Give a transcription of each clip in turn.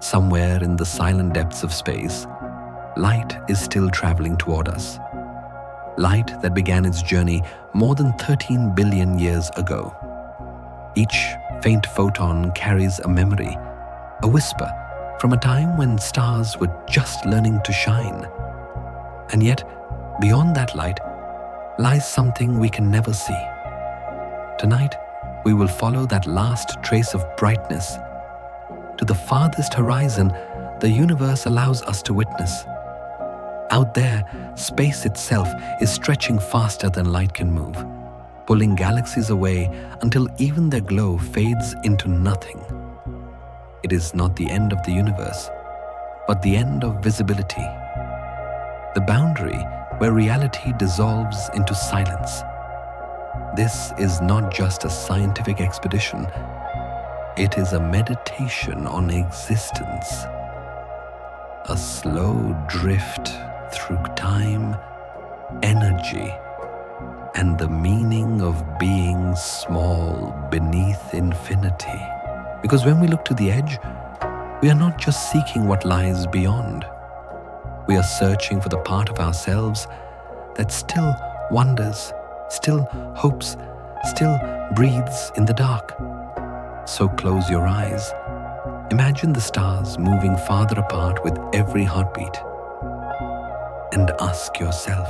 Somewhere in the silent depths of space, light is still traveling toward us. Light that began its journey more than 13 billion years ago. Each faint photon carries a memory, a whisper from a time when stars were just learning to shine. And yet, beyond that light lies something we can never see. Tonight, we will follow that last trace of brightness to the farthest horizon the universe allows us to witness. Out there, space itself is stretching faster than light can move, pulling galaxies away until even their glow fades into nothing. It is not the end of the universe, but the end of visibility. The boundary where reality dissolves into silence. This is not just a scientific expedition. It is a meditation on existence. A slow drift through time, energy, and the meaning of being small beneath infinity. Because when we look to the edge, we are not just seeking what lies beyond. We are searching for the part of ourselves that still wonders, still hopes, still breathes in the dark. So close your eyes. Imagine the stars moving farther apart with every heartbeat. And ask yourself,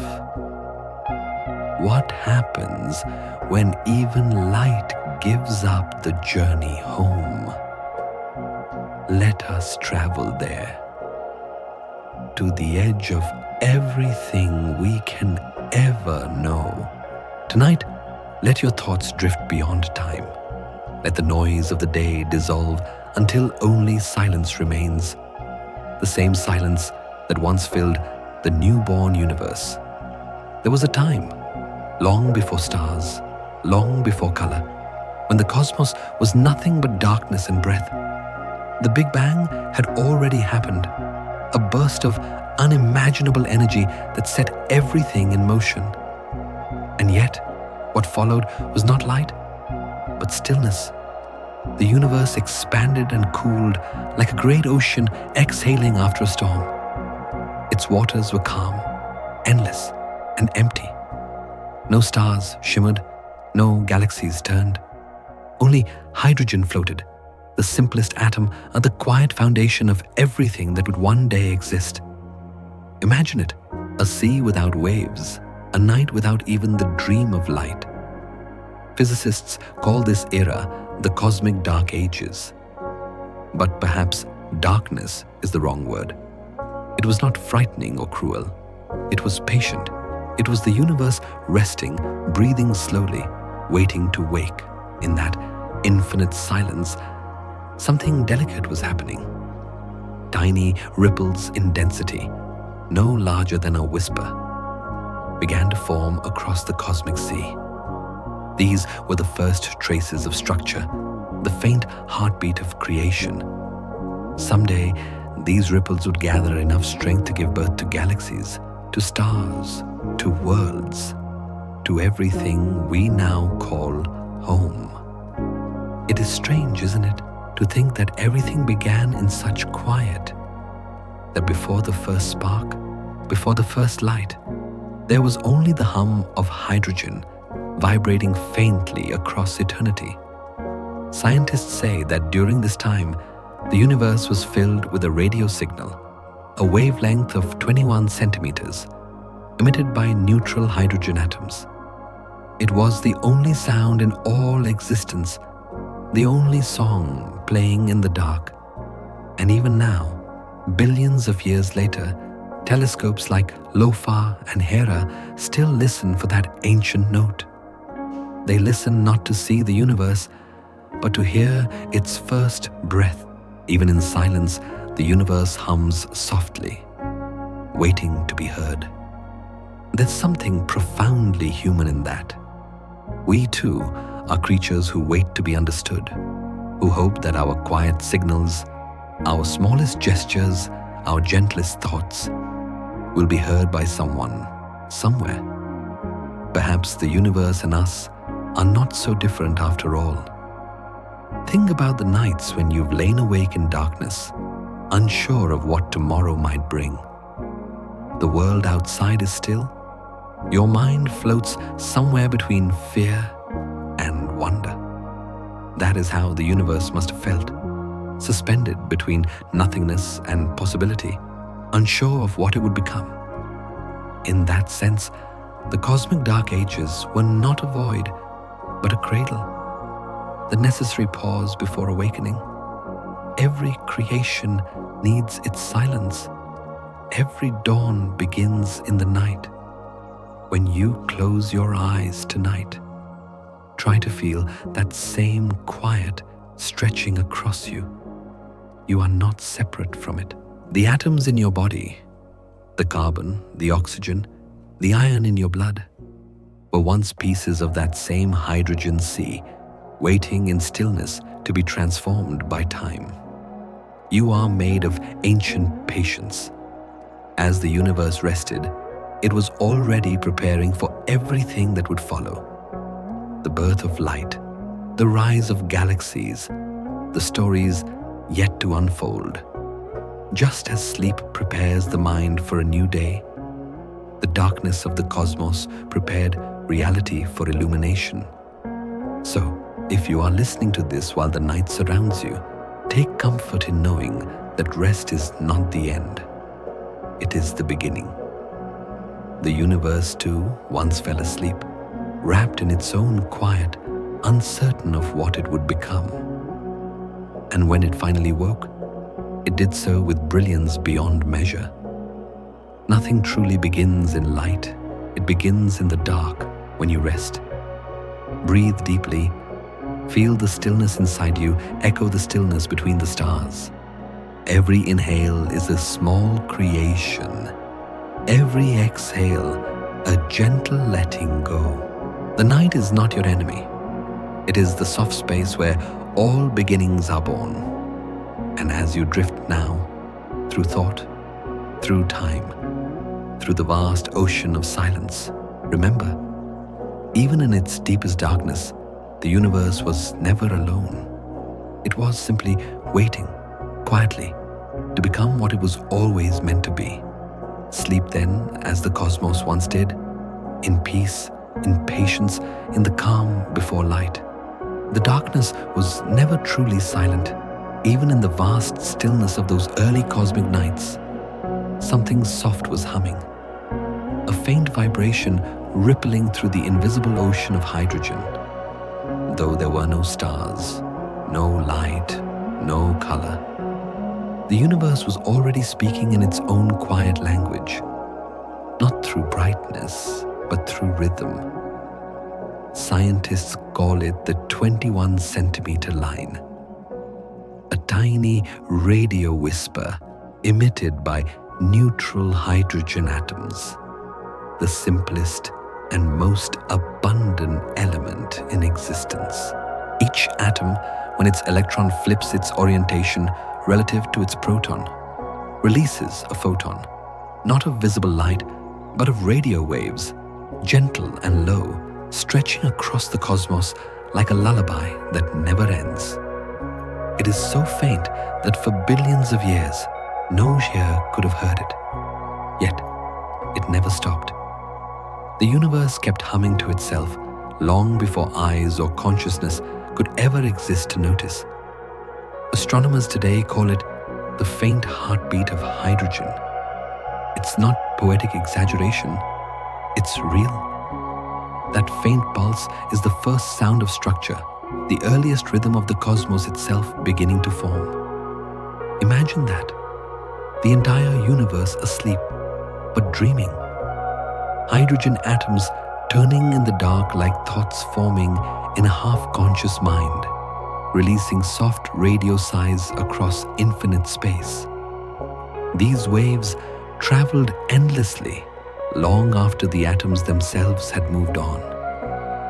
what happens when even light gives up the journey home? Let us travel there, to the edge of everything we can ever know. Tonight, let your thoughts drift beyond time. Let the noise of the day dissolve until only silence remains. The same silence that once filled the newborn universe. There was a time, long before stars, long before color, when the cosmos was nothing but darkness and breath. The Big Bang had already happened, a burst of unimaginable energy that set everything in motion. And yet, what followed was not light, but stillness. The universe expanded and cooled like a great ocean exhaling after a storm. Its waters were calm, endless, and empty. No stars shimmered, no galaxies turned. Only hydrogen floated, the simplest atom and the quiet foundation of everything that would one day exist. Imagine it, a sea without waves, a night without even the dream of light. Physicists call this era the cosmic dark ages. But perhaps darkness is the wrong word. It was not frightening or cruel. It was patient. It was the universe resting, breathing slowly, waiting to wake. In that infinite silence, something delicate was happening. Tiny ripples in density, no larger than a whisper, began to form across the cosmic sea. These were the first traces of structure, the faint heartbeat of creation. Someday, these ripples would gather enough strength to give birth to galaxies, to stars, to worlds, to everything we now call home. It is strange, isn't it, to think that everything began in such quiet, that before the first spark, before the first light, there was only the hum of hydrogen vibrating faintly across eternity. Scientists say that during this time, the universe was filled with a radio signal, a wavelength of 21 centimeters, emitted by neutral hydrogen atoms. It was the only sound in all existence, the only song playing in the dark. And even now, billions of years later, telescopes like LOFA and Hera still listen for that ancient note. They listen not to see the universe, but to hear its first breath. Even in silence, the universe hums softly, waiting to be heard. There's something profoundly human in that. We too are creatures who wait to be understood, who hope that our quiet signals, our smallest gestures, our gentlest thoughts will be heard by someone, somewhere. Perhaps the universe and us are not so different after all. Think about the nights when you've lain awake in darkness, unsure of what tomorrow might bring. The world outside is still. Your mind floats somewhere between fear and wonder. That is how the universe must have felt, suspended between nothingness and possibility, unsure of what it would become. In that sense, the cosmic dark ages were not a void, but a cradle, the necessary pause before awakening. Every creation needs its silence. Every dawn begins in the night. When you close your eyes tonight, try to feel that same quiet stretching across you. You are not separate from it. The atoms in your body, the carbon, the oxygen, the iron in your blood, were once pieces of that same hydrogen sea, waiting in stillness to be transformed by time. You are made of ancient patience. As the universe rested, it was already preparing for everything that would follow. The birth of light, the rise of galaxies, the stories yet to unfold. Just as sleep prepares the mind for a new day, the darkness of the cosmos prepared reality for illumination. So, if you are listening to this while the night surrounds you, take comfort in knowing that rest is not the end. It is the beginning. The universe too once fell asleep, wrapped in its own quiet, uncertain of what it would become. And when it finally woke, it did so with brilliance beyond measure. Nothing truly begins in light. It begins in the dark when you rest. Breathe deeply. Feel the stillness inside you echo the stillness between the stars. Every inhale is a small creation. Every exhale, a gentle letting go. The night is not your enemy. It is the soft space where all beginnings are born. And as you drift now, through thought, through time, through the vast ocean of silence, remember, even in its deepest darkness, the universe was never alone. It was simply waiting, quietly, to become what it was always meant to be. Sleep then, as the cosmos once did, in peace, in patience, in the calm before light. The darkness was never truly silent. Even in the vast stillness of those early cosmic nights, something soft was humming. A faint vibration rippling through the invisible ocean of hydrogen. Though there were no stars, no light, no color, the universe was already speaking in its own quiet language, not through brightness, but through rhythm. Scientists call it the 21-centimeter line, a tiny radio whisper emitted by neutral hydrogen atoms, the simplest and most abundant element in existence. Each atom, when its electron flips its orientation relative to its proton, releases a photon, not of visible light, but of radio waves, gentle and low, stretching across the cosmos like a lullaby that never ends. It is so faint that for billions of years, no ear could have heard it. Yet, it never stopped. The universe kept humming to itself long before eyes or consciousness could ever exist to notice. Astronomers today call it the faint heartbeat of hydrogen. It's not poetic exaggeration, it's real. That faint pulse is the first sound of structure, the earliest rhythm of the cosmos itself beginning to form. Imagine that. The entire universe asleep, but dreaming. Hydrogen atoms turning in the dark like thoughts forming in a half-conscious mind, releasing soft radio sighs across infinite space. These waves traveled endlessly long after the atoms themselves had moved on,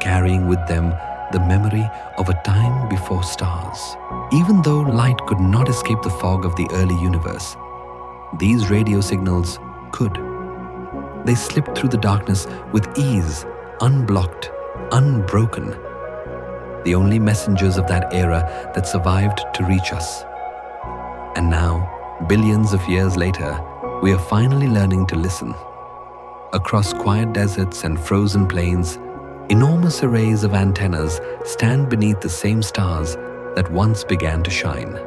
carrying with them the memory of a time before stars. Even though light could not escape the fog of the early universe, these radio signals could. They slipped through the darkness with ease, unblocked, unbroken. the only messengers of that era that survived to reach us. And now, billions of years later, we are finally learning to listen. Across quiet deserts and frozen plains, enormous arrays of antennas stand beneath the same stars that once began to shine.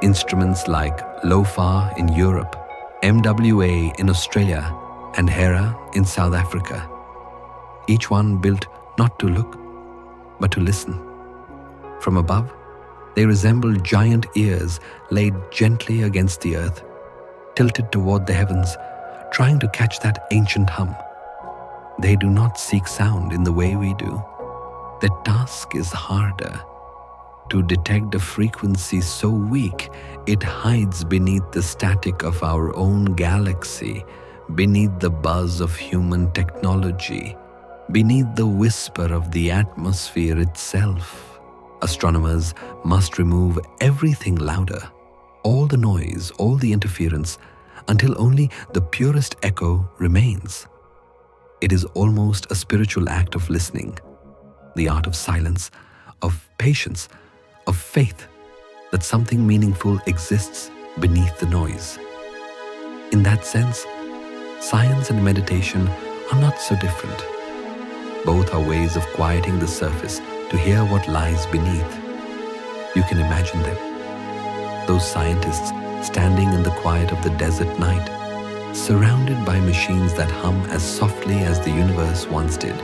Instruments like LOFAR in Europe, MWA in Australia, and Hera in South Africa. Each one built not to look, but to listen. From above, they resemble giant ears laid gently against the earth, tilted toward the heavens, trying to catch that ancient hum. They do not seek sound in the way we do. Their task is harder. To detect a frequency so weak, it hides beneath the static of our own galaxy, beneath the buzz of human technology, beneath the whisper of the atmosphere itself. Astronomers must remove everything louder, all the noise, all the interference, until only the purest echo remains. It is almost a spiritual act of listening, the art of silence, of patience, of faith that something meaningful exists beneath the noise. In that sense, science and meditation are not so different. Both are ways of quieting the surface to hear what lies beneath. You can imagine them, those scientists standing in the quiet of the desert night, surrounded by machines that hum as softly as the universe once did.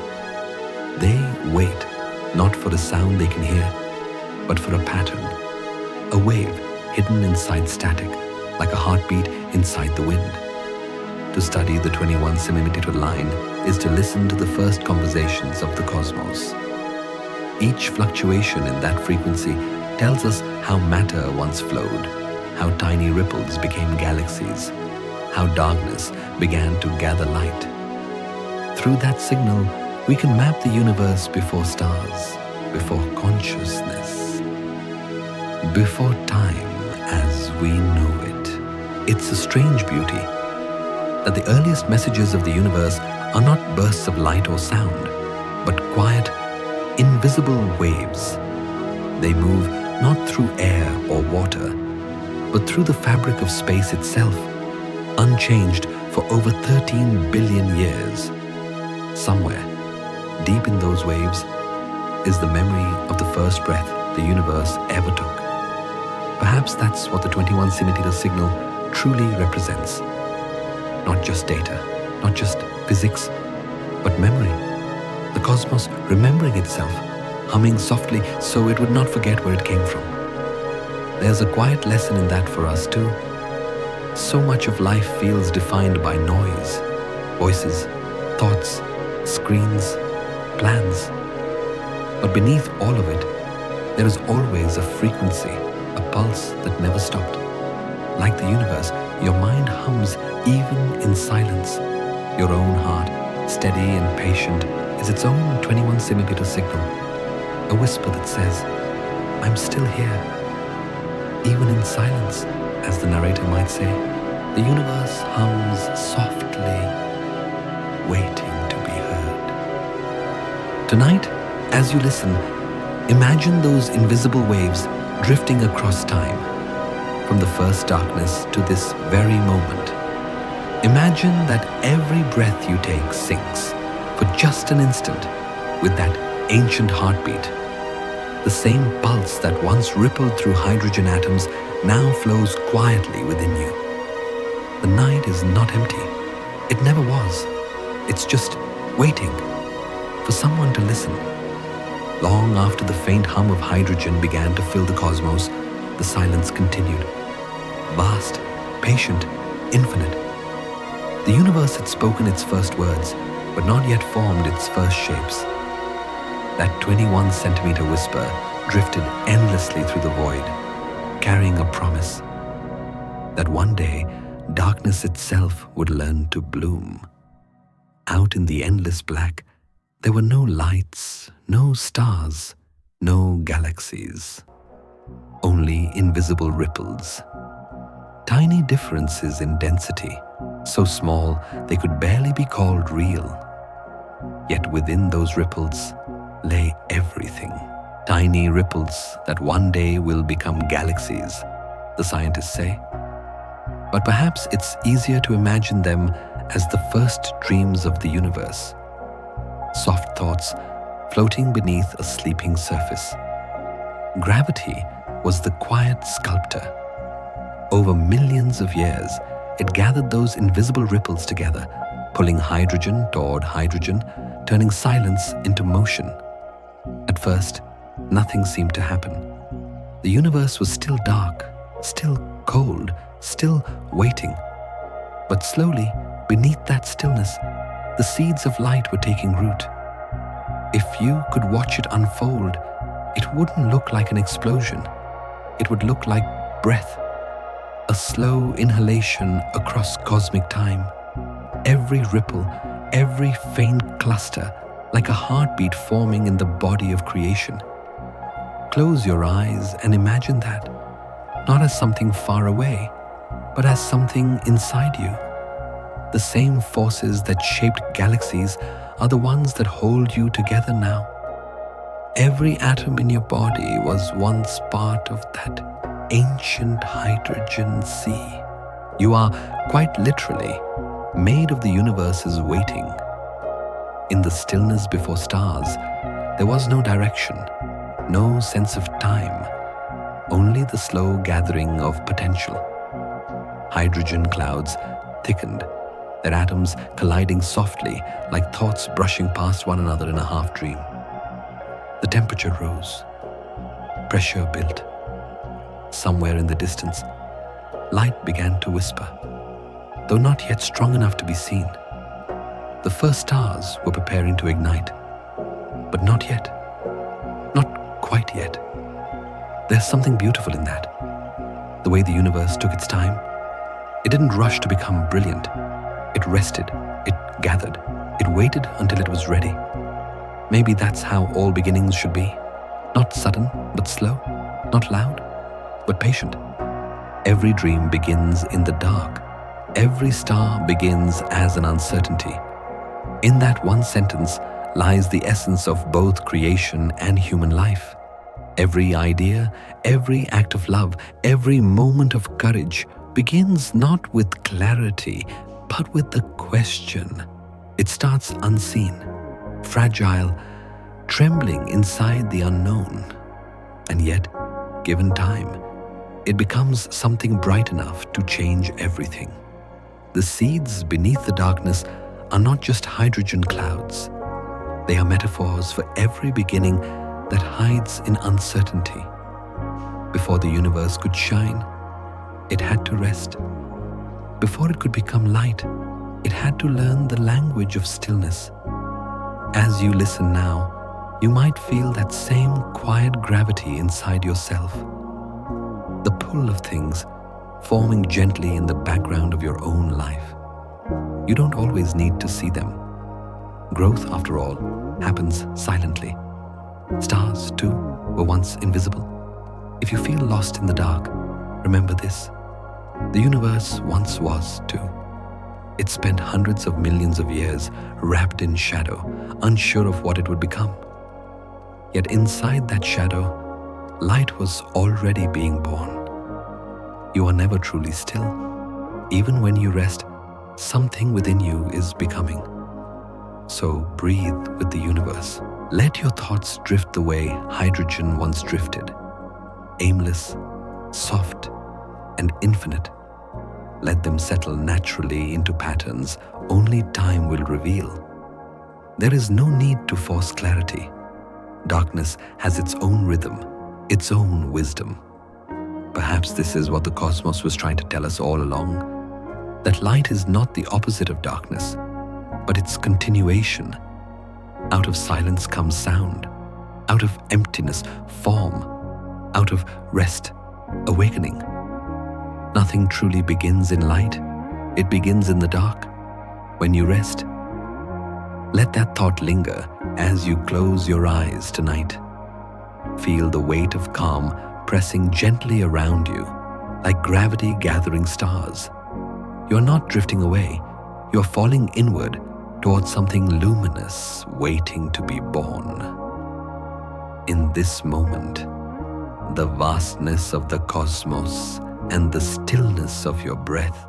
They wait, not for a sound they can hear, but for a pattern, a wave hidden inside static, like a heartbeat inside the wind. To study the 21 centimeter line is to listen to the first conversations of the cosmos. Each fluctuation in that frequency tells us how matter once flowed, how tiny ripples became galaxies, how darkness began to gather light. Through that signal, we can map the universe before stars, before consciousness, before time as we know it. It's a strange beauty that the earliest messages of the universe are not bursts of light or sound, but quiet, invisible waves. They move not through air or water, but through the fabric of space itself, unchanged for over 13 billion years. Somewhere, deep in those waves, is the memory of the first breath the universe ever took. Perhaps that's what the 21 centimeter signal truly represents. Not just data, not just physics, but memory. The cosmos remembering itself, humming softly so it would not forget where it came from. There's a quiet lesson in that for us too. So much of life feels defined by noise, voices, thoughts, screens, plans. But beneath all of it, there is always a frequency, a pulse that never stopped. Like the universe, your mind hums even in silence. Your own heart, steady and patient, is its own 21 centimeter signal, a whisper that says, I'm still here. Even in silence, as the narrator might say, the universe hums softly, waiting to be heard. Tonight, as you listen, imagine those invisible waves drifting across time, from the first darkness to this very moment. Imagine that every breath you take sinks, for just an instant, with that ancient heartbeat. The same pulse that once rippled through hydrogen atoms now flows quietly within you. The night is not empty. It never was. It's just waiting for someone to listen. Long after the faint hum of hydrogen began to fill the cosmos, the silence continued. Vast, patient, infinite. The universe had spoken its first words, but not yet formed its first shapes. That 21 centimeter whisper drifted endlessly through the void, carrying a promise that one day darkness itself would learn to bloom. Out in the endless black, there were no lights, no stars, no galaxies, only invisible ripples. Tiny differences in density, so small they could barely be called real. Yet within those ripples lay everything. Tiny ripples that one day will become galaxies, the scientists say. But perhaps it's easier to imagine them as the first dreams of the universe, soft thoughts floating beneath a sleeping surface. Gravity was the quiet sculptor. Over millions of years, it gathered those invisible ripples together, pulling hydrogen toward hydrogen, turning silence into motion. At first, nothing seemed to happen. The universe was still dark, still cold, still waiting. But slowly, beneath that stillness, the seeds of light were taking root. If you could watch it unfold, it wouldn't look like an explosion. It would look like breath, a slow inhalation across cosmic time. Every ripple, every faint cluster, like a heartbeat forming in the body of creation. Close your eyes and imagine that, not as something far away, but as something inside you. The same forces that shaped galaxies are the ones that hold you together now. Every atom in your body was once part of that ancient hydrogen sea. You are quite literally made of the universe's waiting. In the stillness before stars, there was no direction, no sense of time, only the slow gathering of potential. Hydrogen clouds thickened, their atoms colliding softly like thoughts brushing past one another in a half-dream. The temperature rose. Pressure built. Somewhere in the distance, light began to whisper, though not yet strong enough to be seen. The first stars were preparing to ignite, but not yet. Not quite yet. There's something beautiful in that. The way the universe took its time. It didn't rush to become brilliant. It rested, it gathered, it waited until it was ready. Maybe that's how all beginnings should be. Not sudden, but slow. Not loud, but patient. Every dream begins in the dark. Every star begins as an uncertainty. In that one sentence lies the essence of both creation and human life. Every idea, every act of love, every moment of courage begins not with clarity, but with the question. It starts unseen, fragile, trembling inside the unknown. And yet, given time, it becomes something bright enough to change everything. The seeds beneath the darkness are not just hydrogen clouds. They are metaphors for every beginning that hides in uncertainty. Before the universe could shine, it had to rest. Before it could become light, it had to learn the language of stillness. As you listen now, you might feel that same quiet gravity inside yourself. The pull of things forming gently in the background of your own life. You don't always need to see them. Growth, after all, happens silently. Stars, too, were once invisible. If you feel lost in the dark, remember this. The universe once was, too. It spent hundreds of millions of years wrapped in shadow, unsure of what it would become. Yet inside that shadow, light was already being born. You are never truly still. Even when you rest, something within you is becoming. So breathe with the universe. Let your thoughts drift the way hydrogen once drifted. Aimless, soft, and infinite. Let them settle naturally into patterns only time will reveal. There is no need to force clarity. Darkness has its own rhythm, its own wisdom. Perhaps this is what the cosmos was trying to tell us all along, that light is not the opposite of darkness, but its continuation. Out of silence comes sound, out of emptiness, form, out of rest, awakening. Nothing truly begins in light, it begins in the dark. When you rest, let that thought linger as you close your eyes tonight. Feel the weight of calm pressing gently around you, like gravity gathering stars. You're not drifting away, you're falling inward towards something luminous waiting to be born. In this moment, the vastness of the cosmos and the stillness of your breath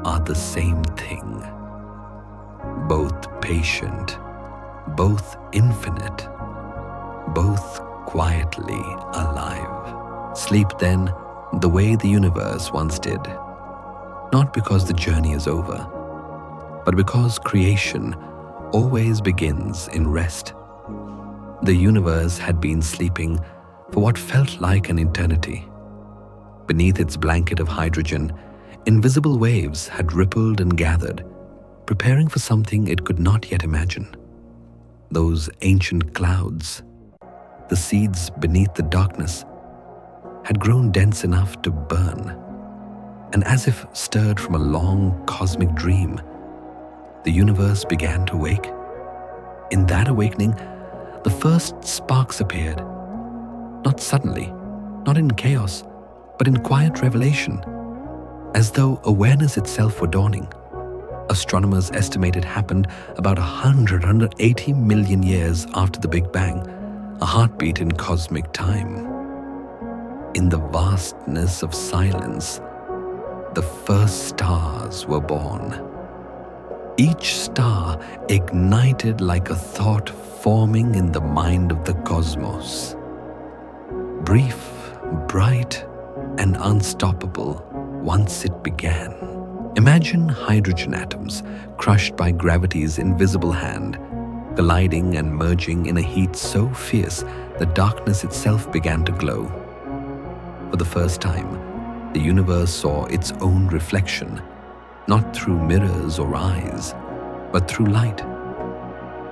are the same thing. Both patient, both infinite, both quietly alive. Sleep then the way the universe once did, not because the journey is over, but because creation always begins in rest. The universe had been sleeping for what felt like an eternity. Beneath its blanket of hydrogen, invisible waves had rippled and gathered, preparing for something it could not yet imagine. Those ancient clouds, the seeds beneath the darkness, had grown dense enough to burn, and as if stirred from a long cosmic dream, the universe began to wake. In that awakening, the first sparks appeared, not suddenly, not in chaos, but in quiet revelation, as though awareness itself were dawning. Astronomers estimate it happened about 180 million years after the Big Bang, a heartbeat in cosmic time. In the vastness of silence, the first stars were born. Each star ignited like a thought forming in the mind of the cosmos. Brief, bright, and unstoppable once it began. Imagine hydrogen atoms crushed by gravity's invisible hand, colliding and merging in a heat so fierce that darkness itself began to glow. For the first time, the universe saw its own reflection, not through mirrors or eyes, but through light.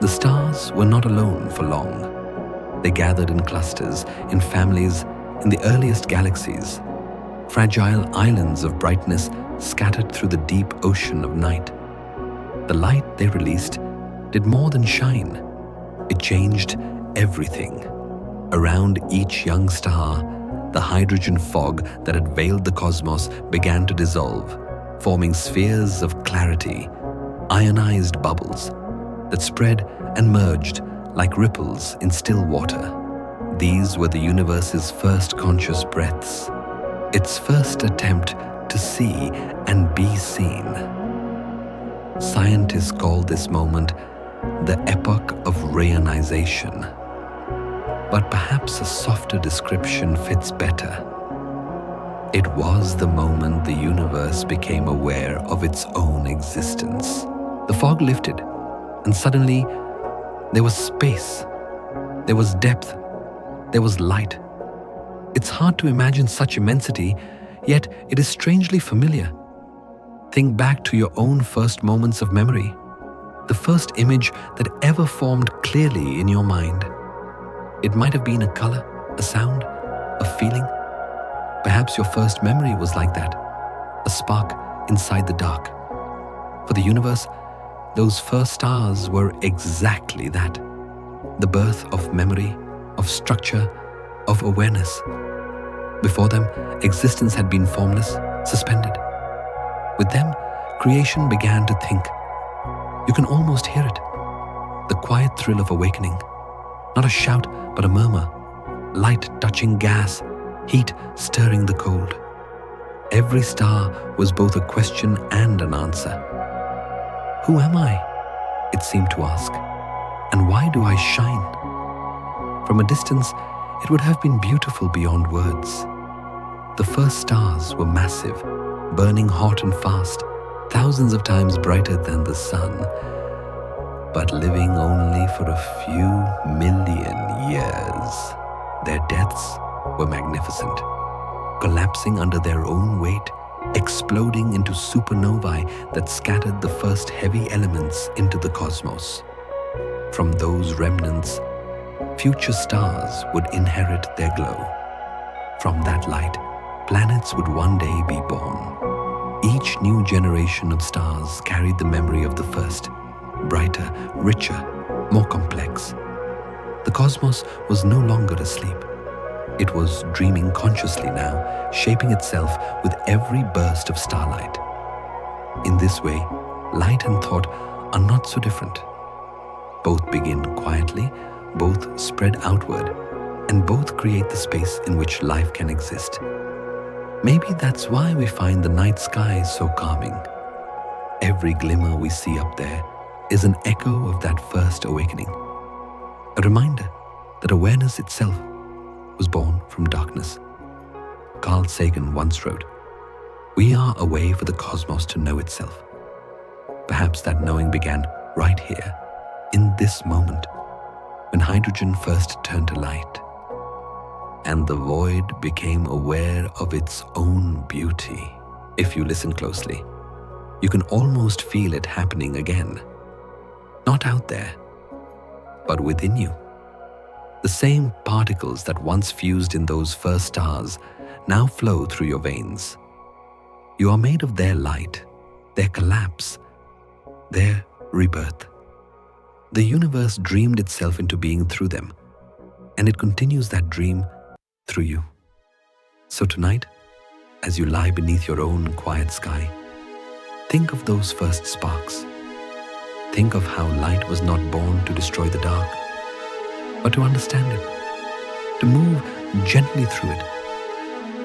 The stars were not alone for long. They gathered in clusters, in families, in the earliest galaxies, fragile islands of brightness scattered through the deep ocean of night. The light they released did more than shine. It changed everything. Around each young star, the hydrogen fog that had veiled the cosmos began to dissolve, forming spheres of clarity, ionized bubbles that spread and merged like ripples in still water. These were the universe's first conscious breaths, its first attempt to see and be seen. Scientists call this moment the epoch of reionization, but perhaps a softer description fits better. It was the moment the universe became aware of its own existence. The fog lifted, and suddenly there was space, there was depth, there was light. It's hard to imagine such immensity, yet it is strangely familiar. Think back to your own first moments of memory, the first image that ever formed clearly in your mind. It might have been a color, a sound, a feeling. Perhaps your first memory was like that, a spark inside the dark. For the universe, those first stars were exactly that, the birth of memory, of structure, of awareness. Before them, existence had been formless, suspended. With them, creation began to think. You can almost hear it, the quiet thrill of awakening. Not a shout, but a murmur, light touching gas, heat stirring the cold. Every star was both a question and an answer. Who am I? It seemed to ask. And why do I shine? From a distance, it would have been beautiful beyond words. The first stars were massive, burning hot and fast, thousands of times brighter than the sun, but living only for a few million years. Their deaths were magnificent, collapsing under their own weight, exploding into supernovae that scattered the first heavy elements into the cosmos. From those remnants, future stars would inherit their glow. From that light, planets would one day be born. Each new generation of stars carried the memory of the first, brighter, richer, more complex. The cosmos was no longer asleep. It was dreaming consciously now, shaping itself with every burst of starlight. In this way, light and thought are not so different. Both begin quietly, both spread outward, and both create the space in which life can exist. Maybe that's why we find the night sky so calming. Every glimmer we see up there is an echo of that first awakening, a reminder that awareness itself was born from darkness. Carl Sagan once wrote, "We are a way for the cosmos to know itself." Perhaps that knowing began right here, in this moment, when hydrogen first turned to light, and the void became aware of its own beauty. If you listen closely, you can almost feel it happening again. Not out there, but within you. The same particles that once fused in those first stars now flow through your veins. You are made of their light, their collapse, their rebirth. The universe dreamed itself into being through them, and it continues that dream through you. So tonight, as you lie beneath your own quiet sky, think of those first sparks. Think of how light was not born to destroy the dark, but to understand it, to move gently through it,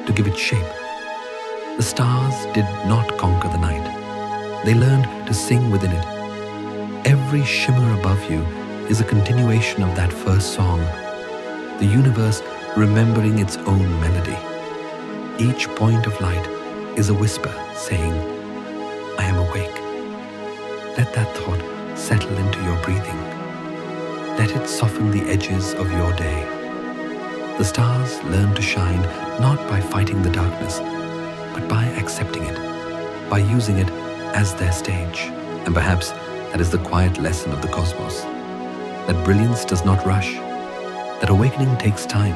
to give it shape. The stars did not conquer the night. They learned to sing within it. Every shimmer above you is a continuation of that first song, the universe remembering its own melody. Each point of light is a whisper saying, "I am awake." Let that thought settle into your breathing. Let it soften the edges of your day. The stars learn to shine not by fighting the darkness, but by accepting it, by using it as their stage. And perhaps that is the quiet lesson of the cosmos, that brilliance does not rush, that awakening takes time,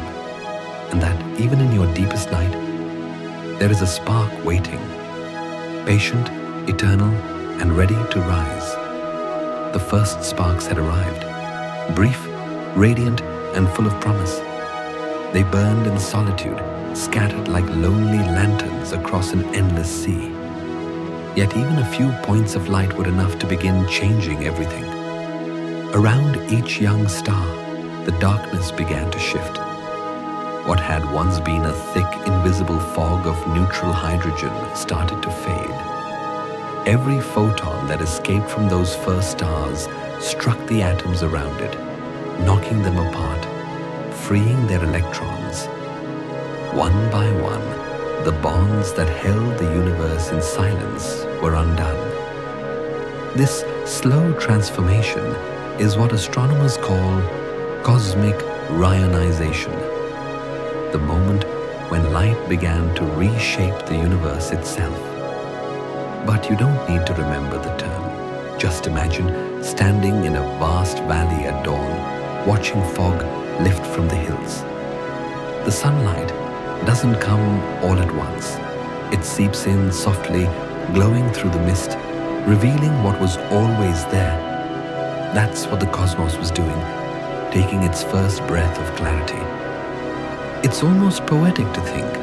and that even in your deepest night, there is a spark waiting, patient, eternal, and ready to rise. The first sparks had arrived, brief, radiant, and full of promise. They burned in solitude, scattered like lonely lanterns across an endless sea. Yet even a few points of light were enough to begin changing everything. Around each young star, the darkness began to shift. What had once been a thick, invisible fog of neutral hydrogen started to fade. Every photon that escaped from those first stars struck the atoms around it, knocking them apart, freeing their electrons. One by one, the bonds that held the universe in silence were undone. This slow transformation is what astronomers call cosmic rionization, the moment when light began to reshape the universe itself. But you don't need to remember the term. Just imagine standing in a vast valley at dawn, watching fog lift from the hills. The sunlight doesn't come all at once. It seeps in softly, glowing through the mist, revealing what was always there. That's what the cosmos was doing, taking its first breath of clarity. It's almost poetic to think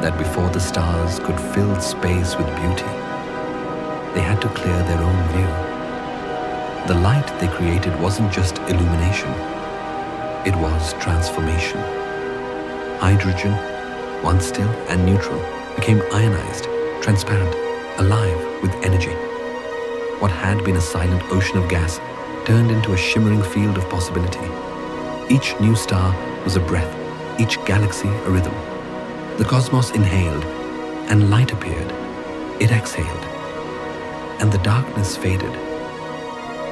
that before the stars could fill space with beauty, they had to clear their own view. The light they created wasn't just illumination, it was transformation. Hydrogen, once still and neutral, became ionized, transparent, alive with energy. What had been a silent ocean of gas turned into a shimmering field of possibility. Each new star was a breath, each galaxy a rhythm. The cosmos inhaled, and light appeared. It exhaled, and the darkness faded.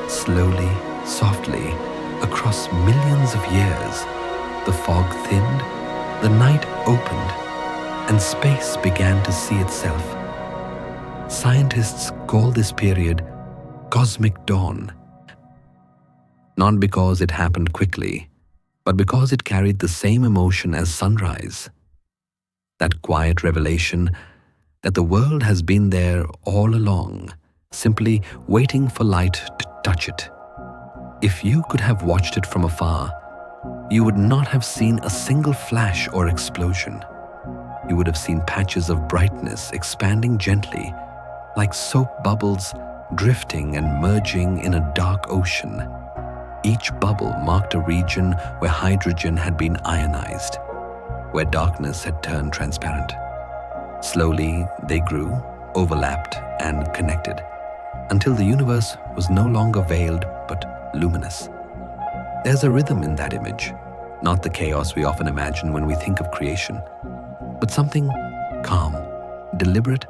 Slowly, softly, across millions of years, the fog thinned, the night opened, and space began to see itself. Scientists call this period cosmic dawn, not because it happened quickly, but because it carried the same emotion as sunrise. That quiet revelation that the world has been there all along, simply waiting for light to touch it. If you could have watched it from afar, you would not have seen a single flash or explosion. You would have seen patches of brightness expanding gently, like soap bubbles drifting and merging in a dark ocean. Each bubble marked a region where hydrogen had been ionized, where darkness had turned transparent. Slowly, they grew, overlapped, and connected, until the universe was no longer veiled but luminous. There's a rhythm in that image, not the chaos we often imagine when we think of creation, but something calm, deliberate,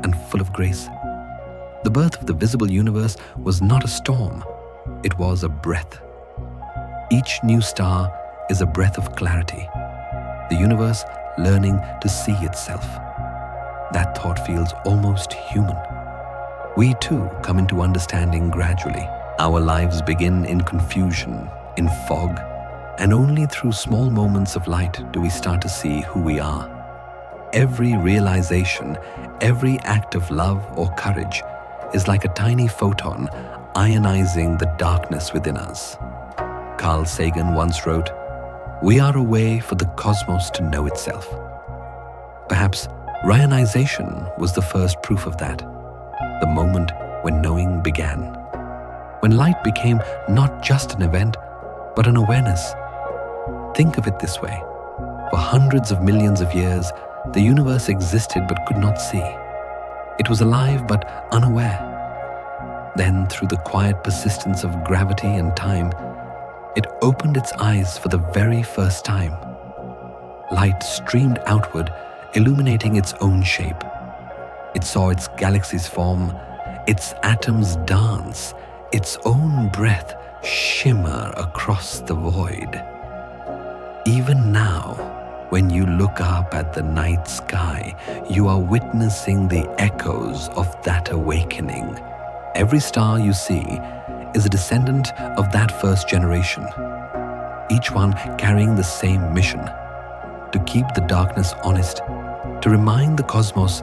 and full of grace. The birth of the visible universe was not a storm, it was a breath. Each new star is a breath of clarity, the universe learning to see itself. That thought feels almost human. We too come into understanding gradually. Our lives begin in confusion, in fog, and only through small moments of light do we start to see who we are. Every realization, every act of love or courage is like a tiny photon ionizing the darkness within us. Carl Sagan once wrote, "We are a way for the cosmos to know itself." Perhaps Ryanization was the first proof of that, the moment when knowing began. When light became not just an event, but an awareness. Think of it this way. For hundreds of millions of years, the universe existed but could not see. It was alive but unaware. Then, through the quiet persistence of gravity and time, it opened its eyes for the very first time. Light streamed outward, illuminating its own shape. It saw its galaxies form, its atoms dance, its own breath shimmer across the void. Even now, when you look up at the night sky, you are witnessing the echoes of that awakening. Every star you see is a descendant of that first generation, each one carrying the same mission: to keep the darkness honest, to remind the cosmos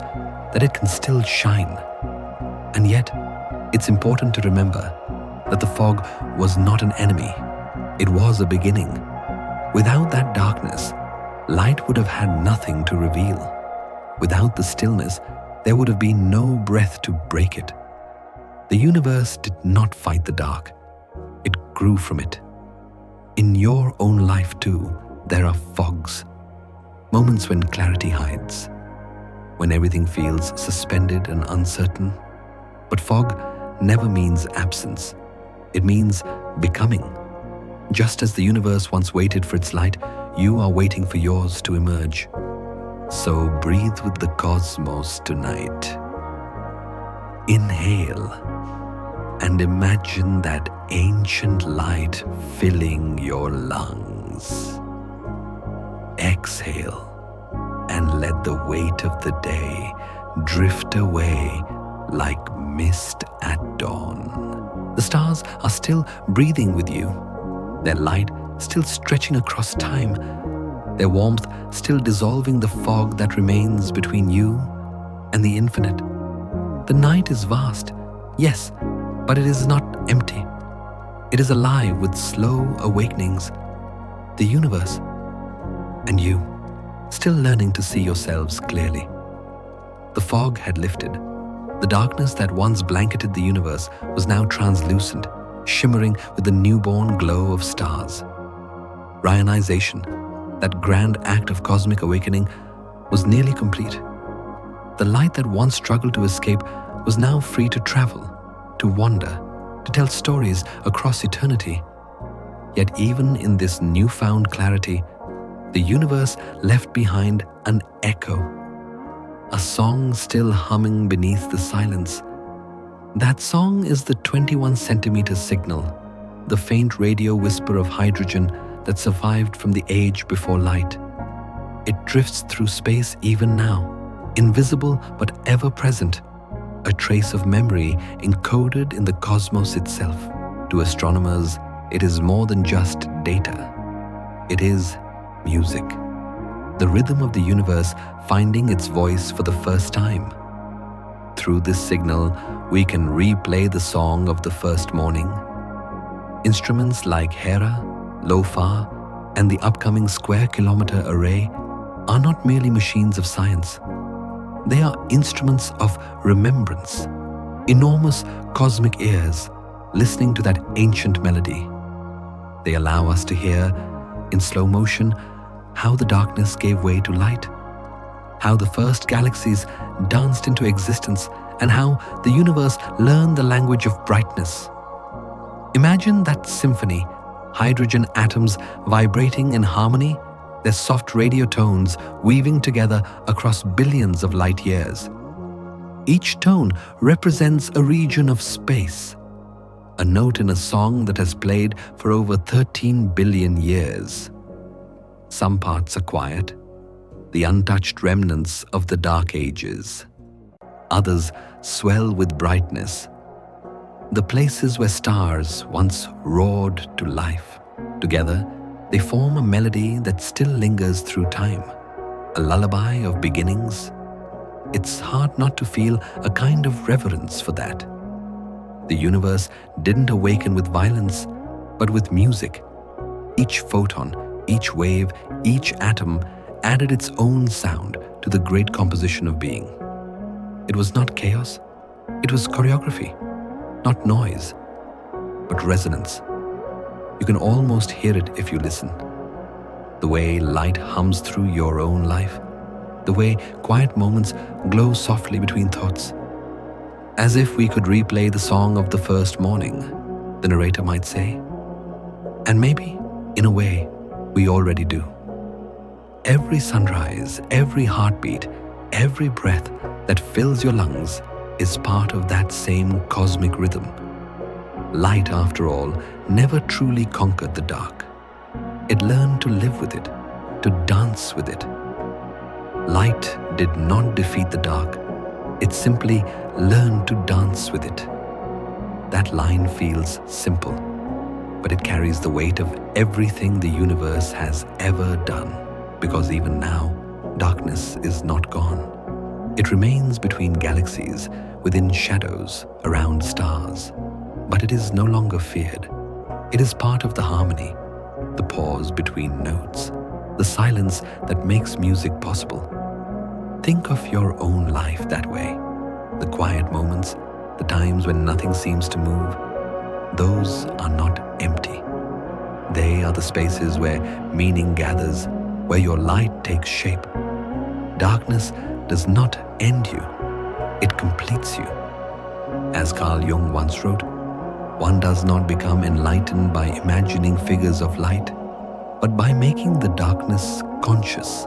that it can still shine. And yet, it's important to remember that the fog was not an enemy. It was a beginning. Without that darkness, light would have had nothing to reveal. Without the stillness, there would have been no breath to break it. The universe did not fight the dark. It grew from it. In your own life too, there are fogs. Moments when clarity hides, when everything feels suspended and uncertain. But fog never means absence. It means becoming. Just as the universe once waited for its light, you are waiting for yours to emerge. So breathe with the cosmos tonight. Inhale and imagine that ancient light filling your lungs. Exhale and let the weight of the day drift away like mist at dawn. The stars are still breathing with you, their light still stretching across time, their warmth still dissolving the fog that remains between you and the infinite. The night is vast, yes, but it is not empty. It is alive with slow awakenings. The universe and you, still learning to see yourselves clearly. The fog had lifted. The darkness that once blanketed the universe was now translucent, shimmering with the newborn glow of stars. Ryanization, that grand act of cosmic awakening, was nearly complete. The light that once struggled to escape was now free to travel, to wander, to tell stories across eternity. Yet even in this newfound clarity, the universe left behind an echo, a song still humming beneath the silence. That song is the 21-centimeter signal, the faint radio whisper of hydrogen that survived from the age before light. It drifts through space even now, invisible but ever present, a trace of memory encoded in the cosmos itself. To astronomers, it is more than just data. It is music, the rhythm of the universe finding its voice for the first time. Through this signal, we can replay the song of the first morning. Instruments like Hera, Lofar, and the upcoming square-kilometer array are not merely machines of science. They are instruments of remembrance, enormous cosmic ears listening to that ancient melody. They allow us to hear, in slow motion, how the darkness gave way to light, how the first galaxies danced into existence, and how the universe learned the language of brightness. Imagine that symphony, hydrogen atoms vibrating in harmony, their soft radio tones weaving together across billions of light years. Each tone represents a region of space, a note in a song that has played for over 13 billion years. Some parts are quiet, the untouched remnants of the dark ages. Others swell with brightness, the places where stars once roared to life. Together, they form a melody that still lingers through time, a lullaby of beginnings. It's hard not to feel a kind of reverence for that. The universe didn't awaken with violence, but with music. Each photon, each wave, each atom added its own sound to the great composition of being. It was not chaos, it was choreography, not noise, but resonance. You can almost hear it if you listen. The way light hums through your own life, the way quiet moments glow softly between thoughts. As if we could replay the song of the first morning, the narrator might say. And maybe, in a way, we already do. Every sunrise, every heartbeat, every breath that fills your lungs is part of that same cosmic rhythm. Light, after all, never truly conquered the dark. It learned to live with it, to dance with it. Light did not defeat the dark. It simply learned to dance with it. That line feels simple, but it carries the weight of everything the universe has ever done, because even now, darkness is not gone. It remains between galaxies, within shadows, around stars. But it is no longer feared. It is part of the harmony, the pause between notes, the silence that makes music possible. Think of your own life that way. The quiet moments, the times when nothing seems to move, those are not empty. They are the spaces where meaning gathers, where your light takes shape. Darkness does not end you, it completes you. As Carl Jung once wrote, one does not become enlightened by imagining figures of light, but by making the darkness conscious.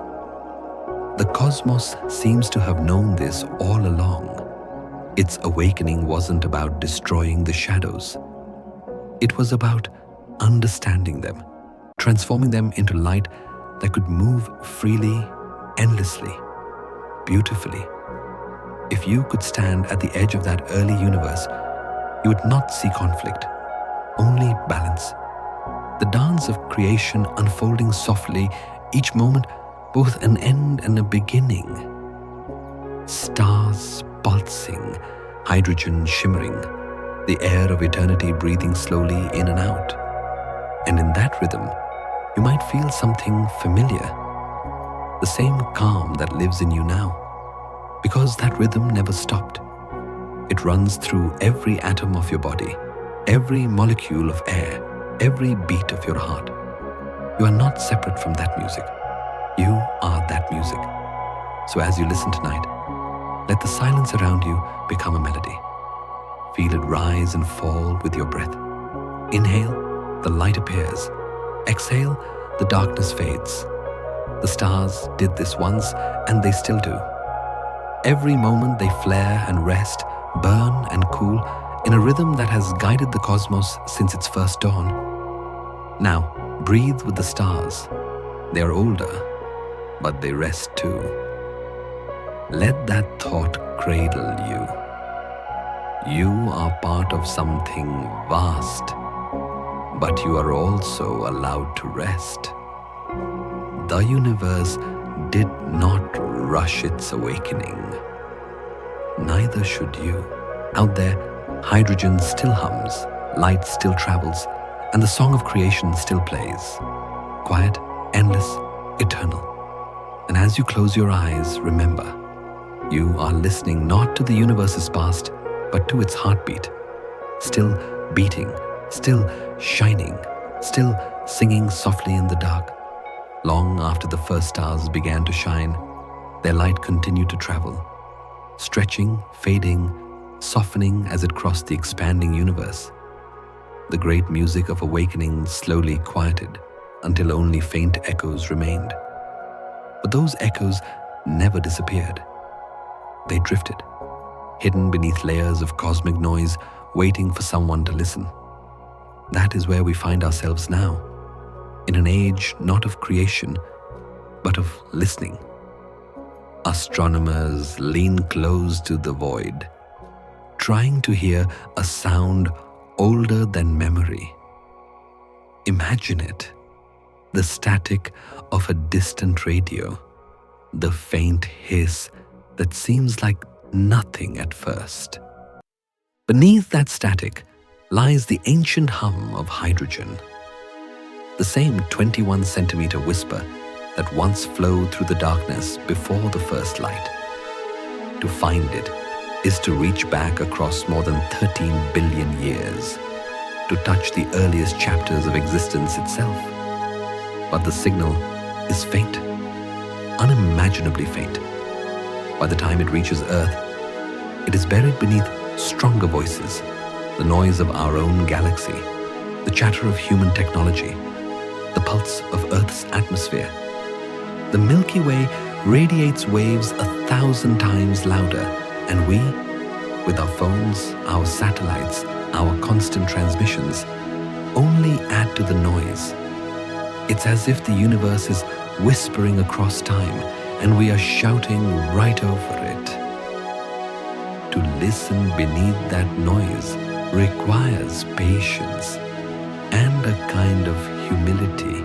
The cosmos seems to have known this all along. Its awakening wasn't about destroying the shadows. It was about understanding them, transforming them into light that could move freely, endlessly, beautifully. If you could stand at the edge of that early universe, you would not see conflict, only balance. The dance of creation unfolding softly, each moment both an end and a beginning. Stars pulsing, hydrogen shimmering, the air of eternity breathing slowly in and out. And in that rhythm, you might feel something familiar, the same calm that lives in you now, because that rhythm never stopped. It runs through every atom of your body, every molecule of air, every beat of your heart. You are not separate from that music. You are that music. So as you listen tonight, let the silence around you become a melody. Feel it rise and fall with your breath. Inhale, the light appears. Exhale, the darkness fades. The stars did this once, and they still do. Every moment they flare and rest, burn and cool, in a rhythm that has guided the cosmos since its first dawn. Now, breathe with the stars. They are older, but they rest too. Let that thought cradle you. You are part of something vast, but you are also allowed to rest. The universe did not rush its awakening. Neither should you. Out there, hydrogen still hums, light still travels, and the song of creation still plays. Quiet, endless, eternal. And as you close your eyes, remember, you are listening not to the universe's past, but to its heartbeat, still beating, still shining, still singing softly in the dark. Long after the first stars began to shine, their light continued to travel, stretching, fading, softening as it crossed the expanding universe. The great music of awakening slowly quieted until only faint echoes remained. But those echoes never disappeared. They drifted, hidden beneath layers of cosmic noise, waiting for someone to listen. That is where we find ourselves now, in an age not of creation, but of listening. Astronomers lean close to the void, trying to hear a sound older than memory. Imagine it, the static of a distant radio, the faint hiss that seems like nothing at first. Beneath that static lies the ancient hum of hydrogen, the same 21-centimeter whisper that once flowed through the darkness before the first light. To find it is to reach back across more than 13 billion years, to touch the earliest chapters of existence itself. But the signal is faint, unimaginably faint. By the time it reaches Earth, it is buried beneath stronger voices, the noise of our own galaxy, the chatter of human technology, the pulse of Earth's atmosphere. The Milky Way radiates waves 1,000 times louder, and we, with our phones, our satellites, our constant transmissions, only add to the noise. It's as if the universe is whispering across time, and we are shouting right over it. To listen beneath that noise requires patience and a kind of humility.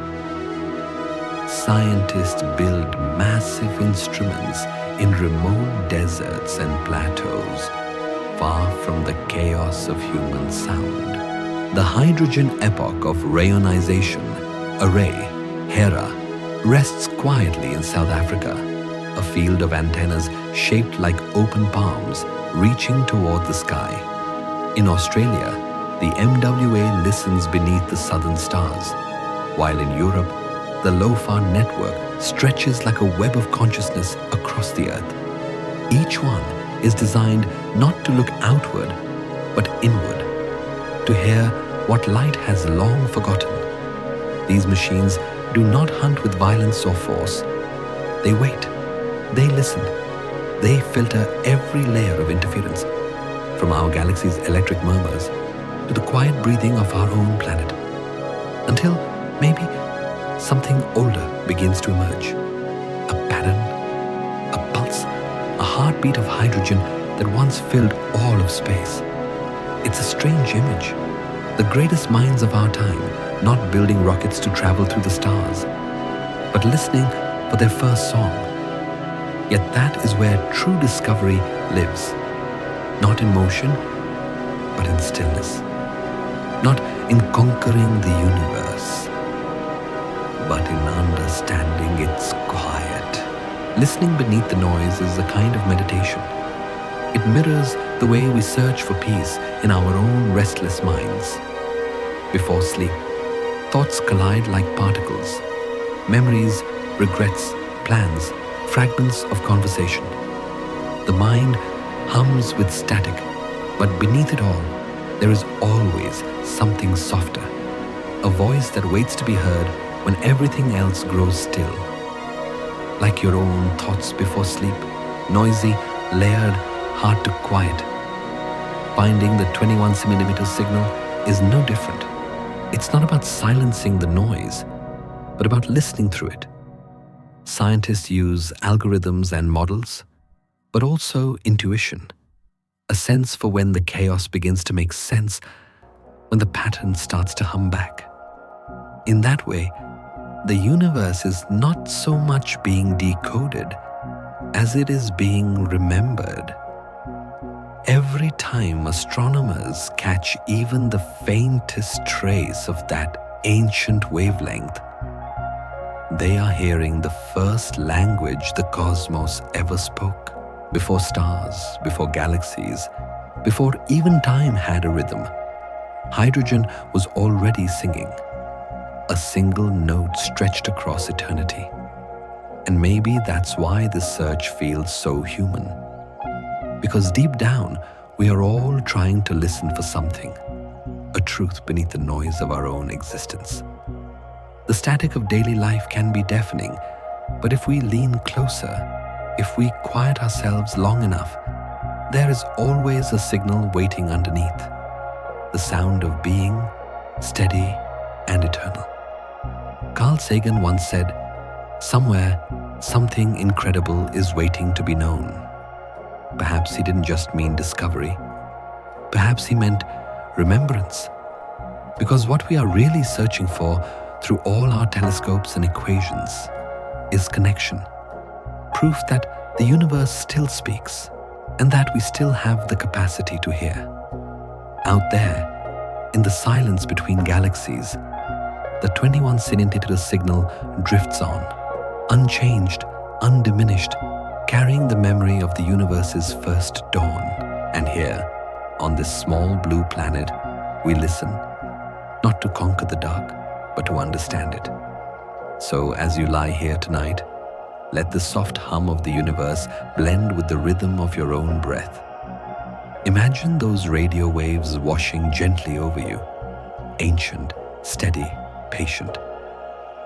Scientists build massive instruments in remote deserts and plateaus, far from the chaos of human sound. The hydrogen epoch of rayonization, Array, Hera, rests quietly in South Africa, a field of antennas shaped like open palms reaching toward the sky. In Australia, the MWA listens beneath the southern stars, while in Europe, the LOFAR network stretches like a web of consciousness across the Earth. Each one is designed not to look outward, but inward, to hear what light has long forgotten. These machines do not hunt with violence or force. They wait, they listen, they filter every layer of interference, from our galaxy's electric murmurs to the quiet breathing of our own planet, until maybe something older begins to emerge. A pattern, a pulse, a heartbeat of hydrogen that once filled all of space. It's a strange image. The greatest minds of our time not building rockets to travel through the stars, but listening for their first song. Yet that is where true discovery lives. Not in motion, but in stillness. Not in conquering the universe, but in understanding its quiet. Listening beneath the noise is a kind of meditation. It mirrors the way we search for peace in our own restless minds. Before sleep, thoughts collide like particles. Memories, regrets, plans, fragments of conversation. The mind hums with static, but beneath it all, there is always something softer. A voice that waits to be heard when everything else grows still. Like your own thoughts before sleep, noisy, layered, hard to quiet. Finding the 21-centimeter signal is no different. It's not about silencing the noise, but about listening through it. Scientists use algorithms and models, but also intuition, a sense for when the chaos begins to make sense, when the pattern starts to hum back. In that way, the universe is not so much being decoded as it is being remembered. Every time astronomers catch even the faintest trace of that ancient wavelength, they are hearing the first language the cosmos ever spoke. Before stars, before galaxies, before even time had a rhythm, hydrogen was already singing. a single note stretched across eternity. And maybe that's why this search feels so human. Because deep down, we are all trying to listen for something, a truth beneath the noise of our own existence. The static of daily life can be deafening, but if we lean closer, if we quiet ourselves long enough, there is always a signal waiting underneath, the sound of being steady and eternal. Carl Sagan once said, "Somewhere, something incredible is waiting to be known." Perhaps he didn't just mean discovery. Perhaps he meant remembrance. Because what we are really searching for through all our telescopes and equations is connection. Proof that the universe still speaks and that we still have the capacity to hear. Out there, in the silence between galaxies, the 21 centimeter signal drifts on, unchanged, undiminished, carrying the memory of the universe's first dawn. And here, on this small blue planet, we listen, not to conquer the dark, but to understand it. So as you lie here tonight, let the soft hum of the universe blend with the rhythm of your own breath. Imagine those radio waves washing gently over you, ancient, steady, patient.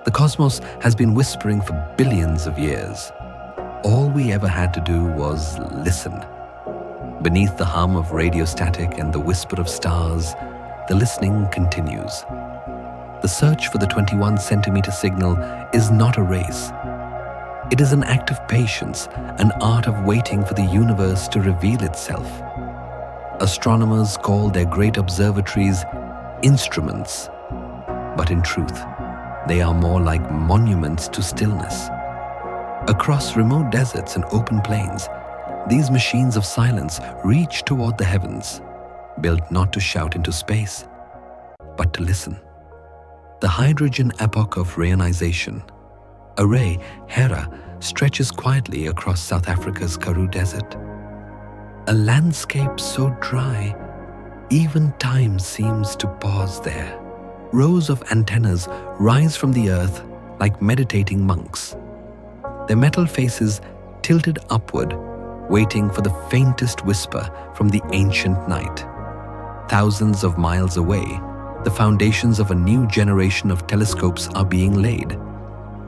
The cosmos has been whispering for billions of years. All we ever had to do was listen. Beneath the hum of radio static and the whisper of stars, the listening continues. The search for the 21 centimeter signal is not a race. It is an act of patience, an art of waiting for the universe to reveal itself. Astronomers call their great observatories instruments, but in truth, they are more like monuments to stillness. Across remote deserts and open plains, these machines of silence reach toward the heavens, built not to shout into space, but to listen. The hydrogen epoch of rayonization, a ray, Hera, stretches quietly across South Africa's Karoo Desert. A landscape so dry, even time seems to pause there. Rows of antennas rise from the earth like meditating monks, their metal faces tilted upward, waiting for the faintest whisper from the ancient night. Thousands of miles away, the foundations of a new generation of telescopes are being laid.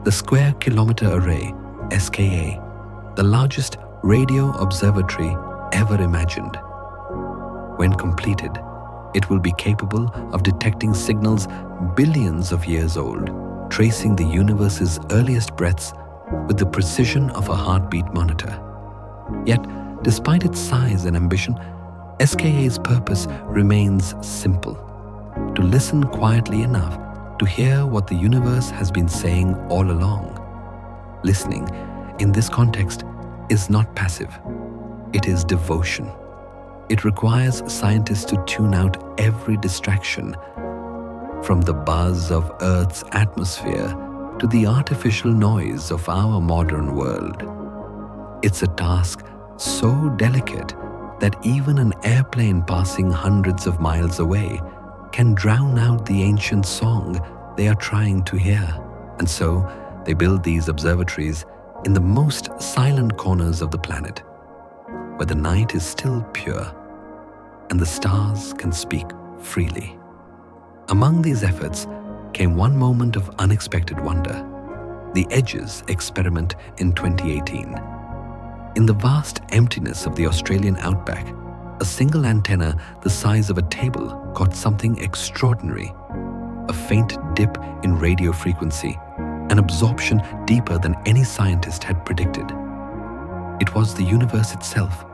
The Square Kilometer Array, SKA, the largest radio observatory ever imagined. When completed, it will be capable of detecting signals billions of years old, tracing the universe's earliest breaths with the precision of a heartbeat monitor. Yet, despite its size and ambition, SKA's purpose remains simple: to listen quietly enough to hear what the universe has been saying all along. Listening, in this context, is not passive. It is devotion. It requires scientists to tune out every distraction, from the buzz of Earth's atmosphere to the artificial noise of our modern world. It's a task so delicate that even an airplane passing hundreds of miles away can drown out the ancient song they are trying to hear. And so they build these observatories in the most silent corners of the planet, where the night is still pure and the stars can speak freely. Among these efforts came one moment of unexpected wonder: the EDGES experiment in 2018. In the vast emptiness of the Australian outback, a single antenna the size of a table caught something extraordinary: a faint dip in radio frequency, an absorption deeper than any scientist had predicted. It was the universe itself,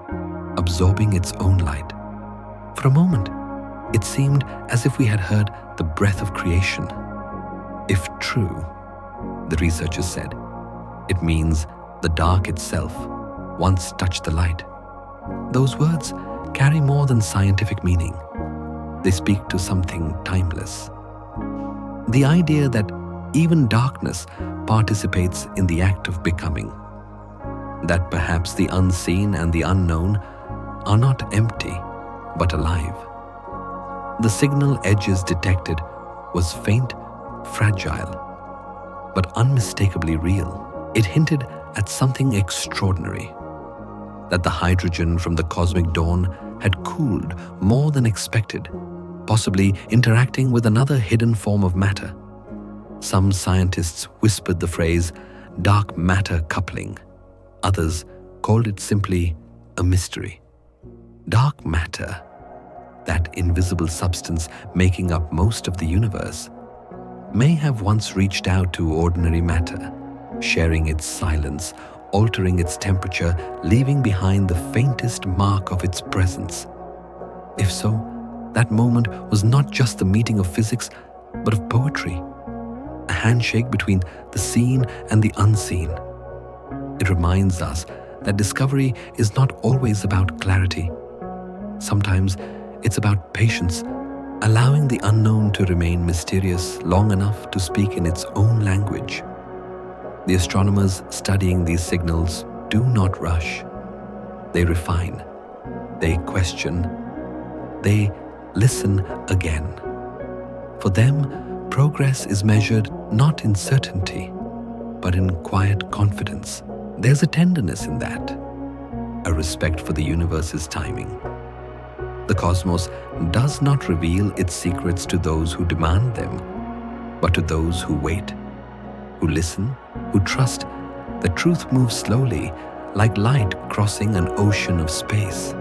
absorbing its own light. For a moment, it seemed as if we had heard the breath of creation. If true, the researchers said, it means the dark itself once touched the light. Those words carry more than scientific meaning. They speak to something timeless. The idea that even darkness participates in the act of becoming. That perhaps the unseen and the unknown are not empty, but alive. The signal EDGES detected was faint, fragile, but unmistakably real. It hinted at something extraordinary, that the hydrogen from the cosmic dawn had cooled more than expected, possibly interacting with another hidden form of matter. Some scientists whispered the phrase dark matter coupling. Others called it simply a mystery. Dark matter, that invisible substance making up most of the universe, may have once reached out to ordinary matter, sharing its silence, altering its temperature, leaving behind the faintest mark of its presence. If so, that moment was not just the meeting of physics, but of poetry, a handshake between the seen and the unseen. It reminds us that discovery is not always about clarity. Sometimes it's about patience, allowing the unknown to remain mysterious long enough to speak in its own language. The astronomers studying these signals do not rush. They refine, they question, they listen again. For them, progress is measured not in certainty, but in quiet confidence. There's a tenderness in that, a respect for the universe's timing. The cosmos does not reveal its secrets to those who demand them, but to those who wait, who listen, who trust that truth moves slowly, like light crossing an ocean of space.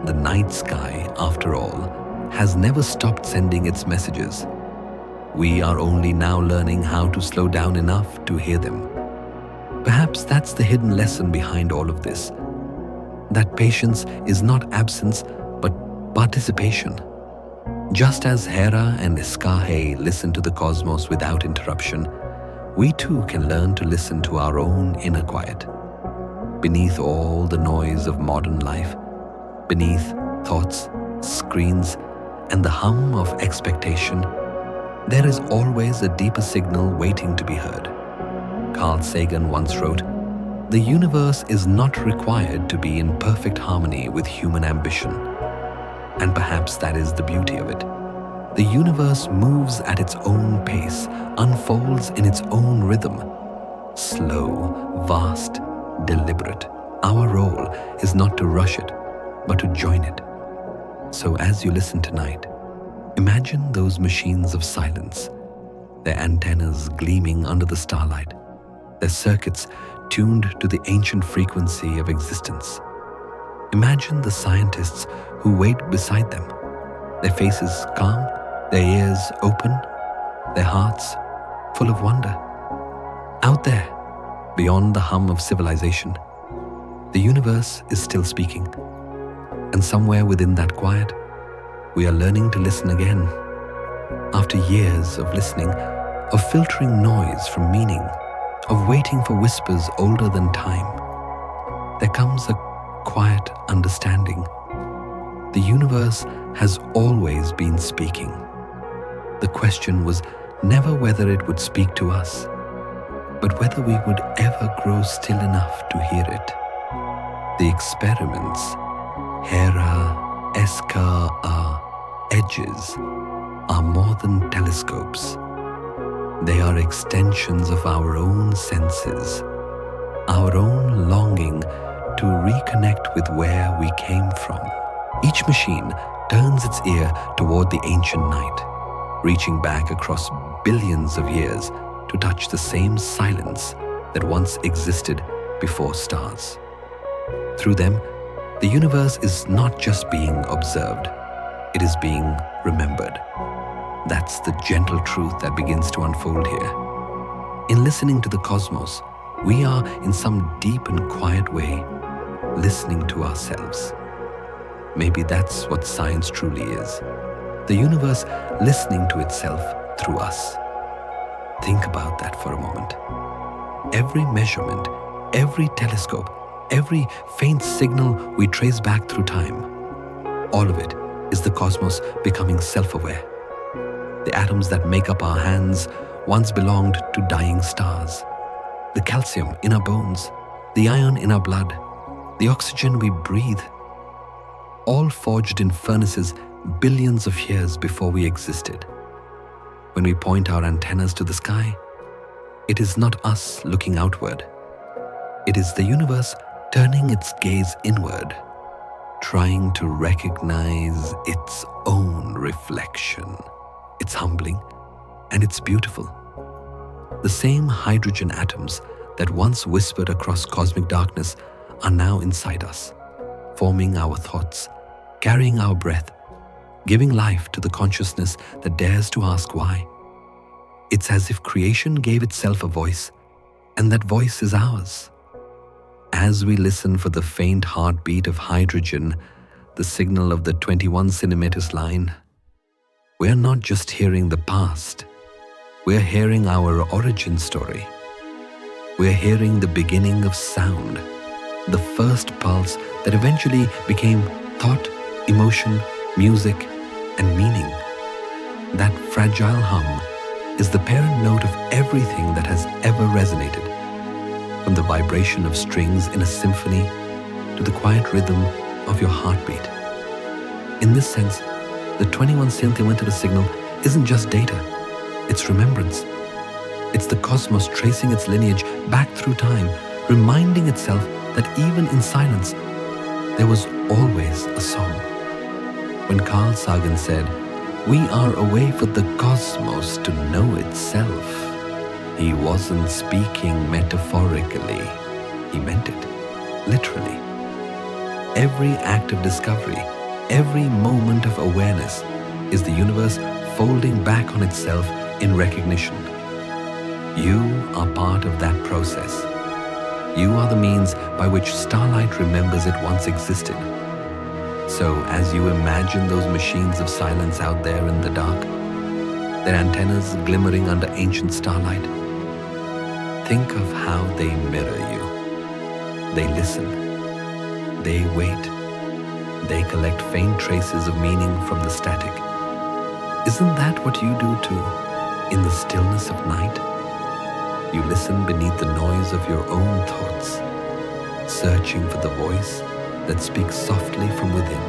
The night sky, after all, has never stopped sending its messages. We are only now learning how to slow down enough to hear them. Perhaps that's the hidden lesson behind all of this, that patience is not absence, but participation. Just as Hera and Iskahe listen to the cosmos without interruption, we too can learn to listen to our own inner quiet. Beneath all the noise of modern life, beneath thoughts, screens, and the hum of expectation, there is always a deeper signal waiting to be heard. Carl Sagan once wrote, "The universe is not required to be in perfect harmony with human ambition." And perhaps that is the beauty of it. The universe moves at its own pace, unfolds in its own rhythm. Slow, vast, deliberate. Our role is not to rush it, but to join it. So as you listen tonight, imagine those machines of silence, their antennas gleaming under the starlight, their circuits tuned to the ancient frequency of existence. Imagine the scientists who wait beside them, their faces calm, their ears open, their hearts full of wonder. Out there, beyond the hum of civilization, the universe is still speaking. And somewhere within that quiet, we are learning to listen again. After years of listening, of filtering noise from meaning, of waiting for whispers older than time, there comes a quiet understanding. The universe has always been speaking. The question was never whether it would speak to us, but whether we would ever grow still enough to hear it. The experiments, Hera, Eska, edges, are more than telescopes. They are extensions of our own senses, our own longing to reconnect with where we came from. Each machine turns its ear toward the ancient night, reaching back across billions of years to touch the same silence that once existed before stars. Through them, the universe is not just being observed, it is being remembered. That's the gentle truth that begins to unfold here. In listening to the cosmos, we are, in some deep and quiet way, listening to ourselves. Maybe that's what science truly is. The universe listening to itself through us. Think about that for a moment. Every measurement, every telescope, every faint signal we trace back through time, all of it is the cosmos becoming self-aware. The atoms that make up our hands once belonged to dying stars. The calcium in our bones, the iron in our blood, the oxygen we breathe, all forged in furnaces billions of years before we existed. When we point our antennas to the sky, it is not us looking outward. It is the universe turning its gaze inward, trying to recognize its own reflection. It's humbling and it's beautiful. The same hydrogen atoms that once whispered across cosmic darkness are now inside us, forming our thoughts, carrying our breath, giving life to the consciousness that dares to ask why. It's as if creation gave itself a voice, and that voice is ours. As we listen for the faint heartbeat of hydrogen, the signal of the 21 centimeters line, we're not just hearing the past, we're hearing our origin story. We're hearing the beginning of sound, the first pulse that eventually became thought, emotion, music, and meaning. That fragile hum is the parent note of everything that has ever resonated, from the vibration of strings in a symphony to the quiet rhythm of your heartbeat. In this sense, the 21 centimeter signal isn't just data, it's remembrance. It's the cosmos tracing its lineage back through time, reminding itself that even in silence, there was always a song. When Carl Sagan said, "We are a way for the cosmos to know itself," he wasn't speaking metaphorically. He meant it, literally. Every act of discovery, every moment of awareness is the universe folding back on itself in recognition. You are part of that process. You are the means by which starlight remembers it once existed. So as you imagine those machines of silence out there in the dark, their antennas glimmering under ancient starlight, think of how they mirror you. They listen. They wait. They collect faint traces of meaning from the static. Isn't that what you do too, in the stillness of night? You listen beneath the noise of your own thoughts, searching for the voice that speaks softly from within.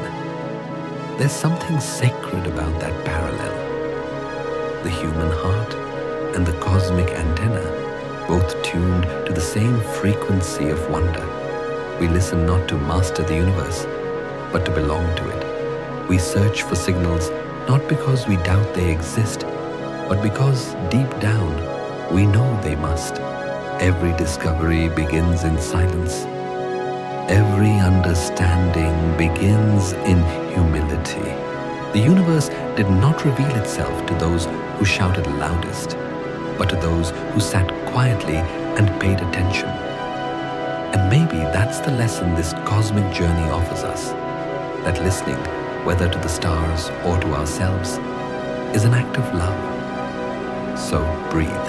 There's something sacred about that parallel. The human heart and the cosmic antenna, both tuned to the same frequency of wonder. We listen not to master the universe, but to belong to it. We search for signals not because we doubt they exist, but because deep down we know they must. Every discovery begins in silence. Every understanding begins in humility. The universe did not reveal itself to those who shouted loudest, but to those who sat quietly and paid attention. And maybe that's the lesson this cosmic journey offers us, that listening, whether to the stars or to ourselves, is an act of love. So breathe.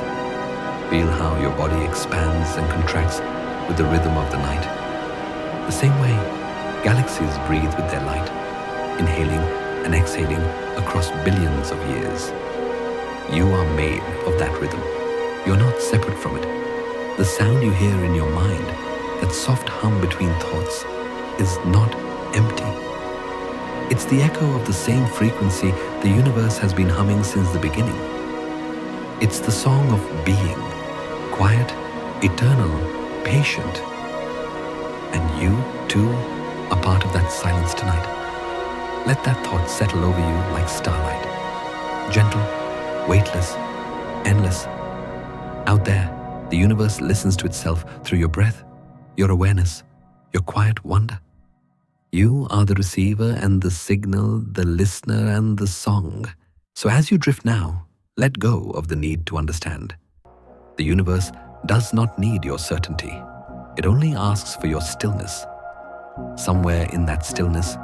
Feel how your body expands and contracts with the rhythm of the night. The same way galaxies breathe with their light, inhaling and exhaling across billions of years. You are made of that rhythm. You're not separate from it. The sound you hear in your mind, that soft hum between thoughts, is not empty. It's the echo of the same frequency the universe has been humming since the beginning. It's the song of being, quiet, eternal, patient. And you, too, are part of that silence tonight. Let that thought settle over you like starlight. Gentle, weightless, endless. Out there, the universe listens to itself through your breath, your awareness, your quiet wonder. You are the receiver and the signal, the listener and the song. So as you drift now, let go of the need to understand. The universe does not need your certainty. It only asks for your stillness. Somewhere in that stillness,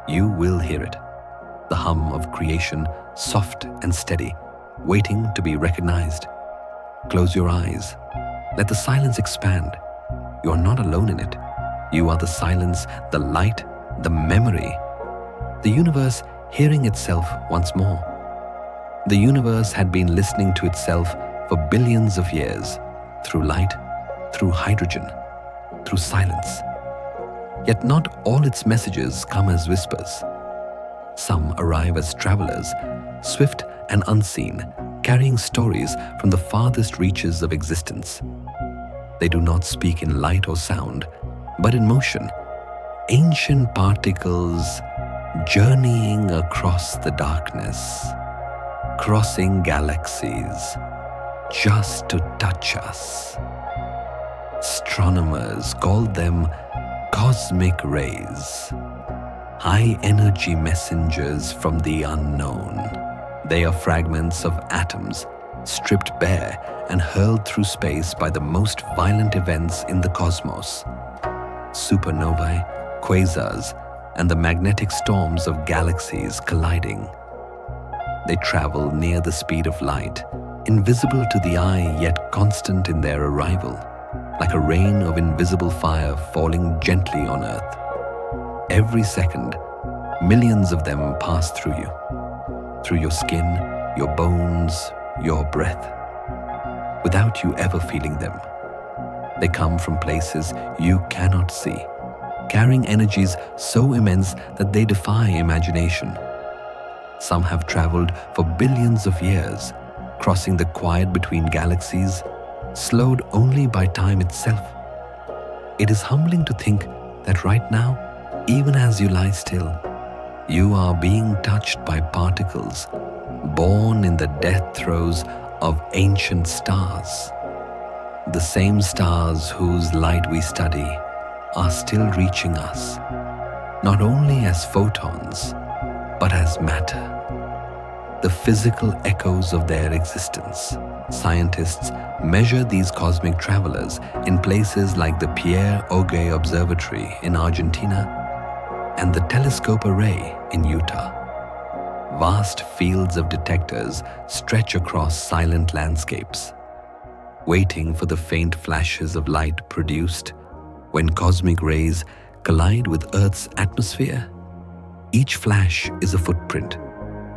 you will hear it. The hum of creation, soft and steady, waiting to be recognized. Close your eyes. Let the silence expand. You are not alone in it. You are the silence, the light, the memory. The universe hearing itself once more. The universe had been listening to itself for billions of years, through light, through hydrogen, through silence. Yet not all its messages come as whispers. Some arrive as travelers, swift and unseen, carrying stories from the farthest reaches of existence. They do not speak in light or sound, but in motion, ancient particles journeying across the darkness, crossing galaxies just to touch us. Astronomers call them cosmic rays, high-energy messengers from the unknown. They are fragments of atoms stripped bare and hurled through space by the most violent events in the cosmos. Supernovae, quasars, and the magnetic storms of galaxies colliding. They travel near the speed of light, invisible to the eye yet constant in their arrival, like a rain of invisible fire falling gently on Earth. Every second, millions of them pass through you, through your skin, your bones, your breath, without you ever feeling them. They come from places you cannot see, carrying energies so immense that they defy imagination. Some have traveled for billions of years, crossing the quiet between galaxies, slowed only by time itself. It is humbling to think that right now, even as you lie still, you are being touched by particles born in the death throes of ancient stars. The same stars whose light we study are still reaching us, not only as photons, but as matter, the physical echoes of their existence. Scientists measure these cosmic travelers in places like the Pierre Auger Observatory in Argentina and the Telescope Array in Utah. Vast fields of detectors stretch across silent landscapes, waiting for the faint flashes of light produced when cosmic rays collide with Earth's atmosphere. Each flash is a footprint,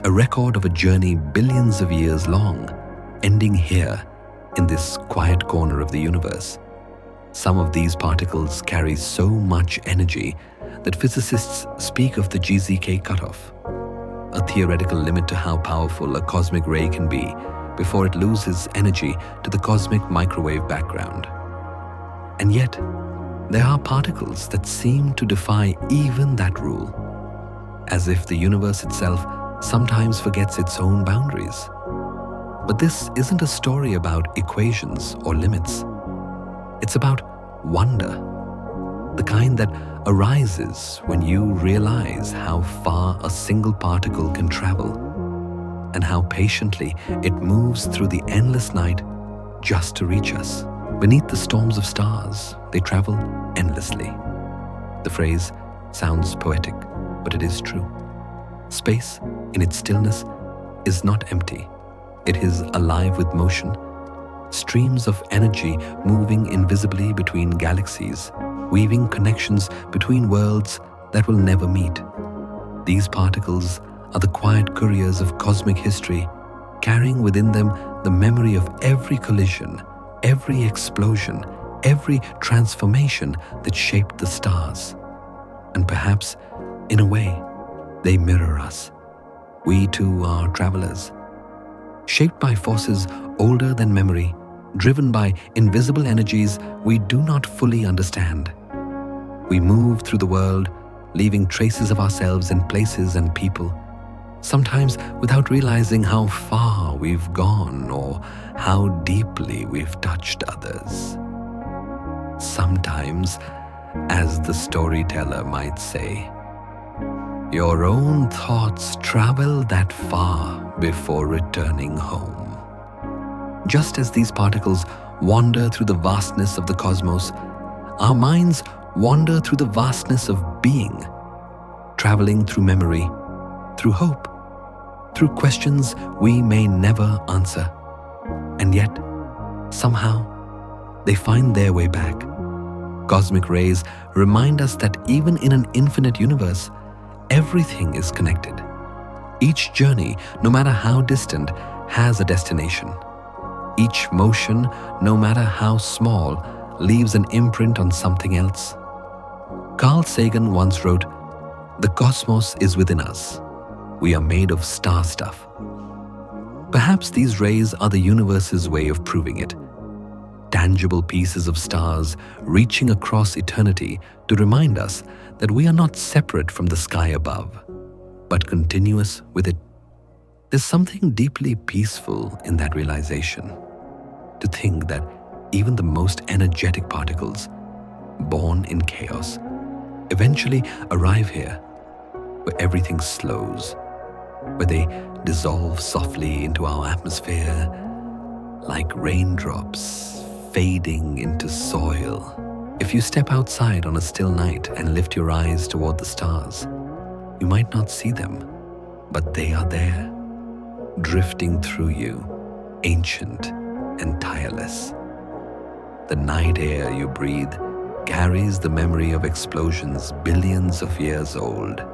a record of a journey billions of years long, ending here in this quiet corner of the universe. Some of these particles carry so much energy that physicists speak of the GZK cutoff, a theoretical limit to how powerful a cosmic ray can be before it loses energy to the cosmic microwave background. And yet, there are particles that seem to defy even that rule, as if the universe itself sometimes forgets its own boundaries. But this isn't a story about equations or limits. It's about wonder, the kind that arises when you realize how far a single particle can travel and how patiently it moves through the endless night just to reach us. Beneath the storms of stars, they travel endlessly. The phrase sounds poetic, but it is true. Space, in its stillness, is not empty. It is alive with motion, streams of energy moving invisibly between galaxies, weaving connections between worlds that will never meet. These particles are the quiet couriers of cosmic history, carrying within them the memory of every collision, every explosion, every transformation that shaped the stars. And perhaps, in a way, they mirror us. We too are travelers, shaped by forces older than memory, driven by invisible energies we do not fully understand. We move through the world, leaving traces of ourselves in places and people, sometimes without realizing how far we've gone or how deeply we've touched others. Sometimes, as the storyteller might say, your own thoughts travel that far before returning home. Just as these particles wander through the vastness of the cosmos, our minds wander through the vastness of being, traveling through memory, through hope, through questions we may never answer. And yet, somehow, they find their way back. Cosmic rays remind us that even in an infinite universe, everything is connected. Each journey, no matter how distant, has a destination. Each motion, no matter how small, leaves an imprint on something else. Carl Sagan once wrote, "The cosmos is within us. We are made of star stuff." Perhaps these rays are the universe's way of proving it. Tangible pieces of stars reaching across eternity to remind us that we are not separate from the sky above, but continuous with it. There's something deeply peaceful in that realization, to think that even the most energetic particles, born in chaos, eventually arrive here, where everything slows, where they dissolve softly into our atmosphere like raindrops fading into soil. If you step outside on a still night and lift your eyes toward the stars, you might not see them, but they are there, drifting through you, ancient and tireless. The night air you breathe carries the memory of explosions billions of years old.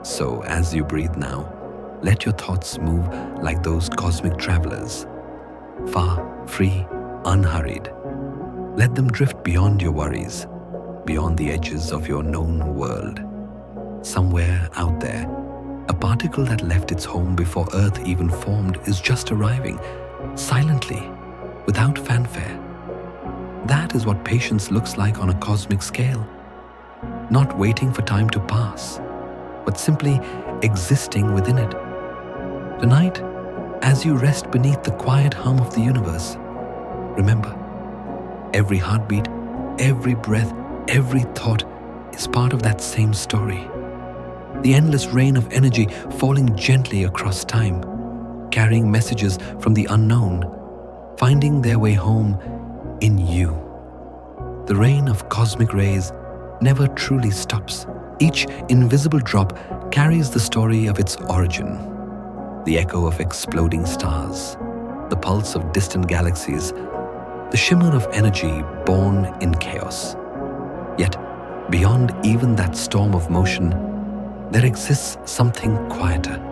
So as you breathe now, let your thoughts move like those cosmic travelers, far, free, unhurried. Let them drift beyond your worries, beyond the edges of your known world. Somewhere out there, a particle that left its home before Earth even formed is just arriving, silently, without fanfare. That is what patience looks like on a cosmic scale. Not waiting for time to pass, but simply existing within it. Tonight, as you rest beneath the quiet hum of the universe, remember, every heartbeat, every breath, every thought is part of that same story. The endless rain of energy falling gently across time, carrying messages from the unknown, finding their way home in you. The rain of cosmic rays never truly stops. Each invisible drop carries the story of its origin. The echo of exploding stars, the pulse of distant galaxies, the shimmer of energy born in chaos. Yet, beyond even that storm of motion, there exists something quieter,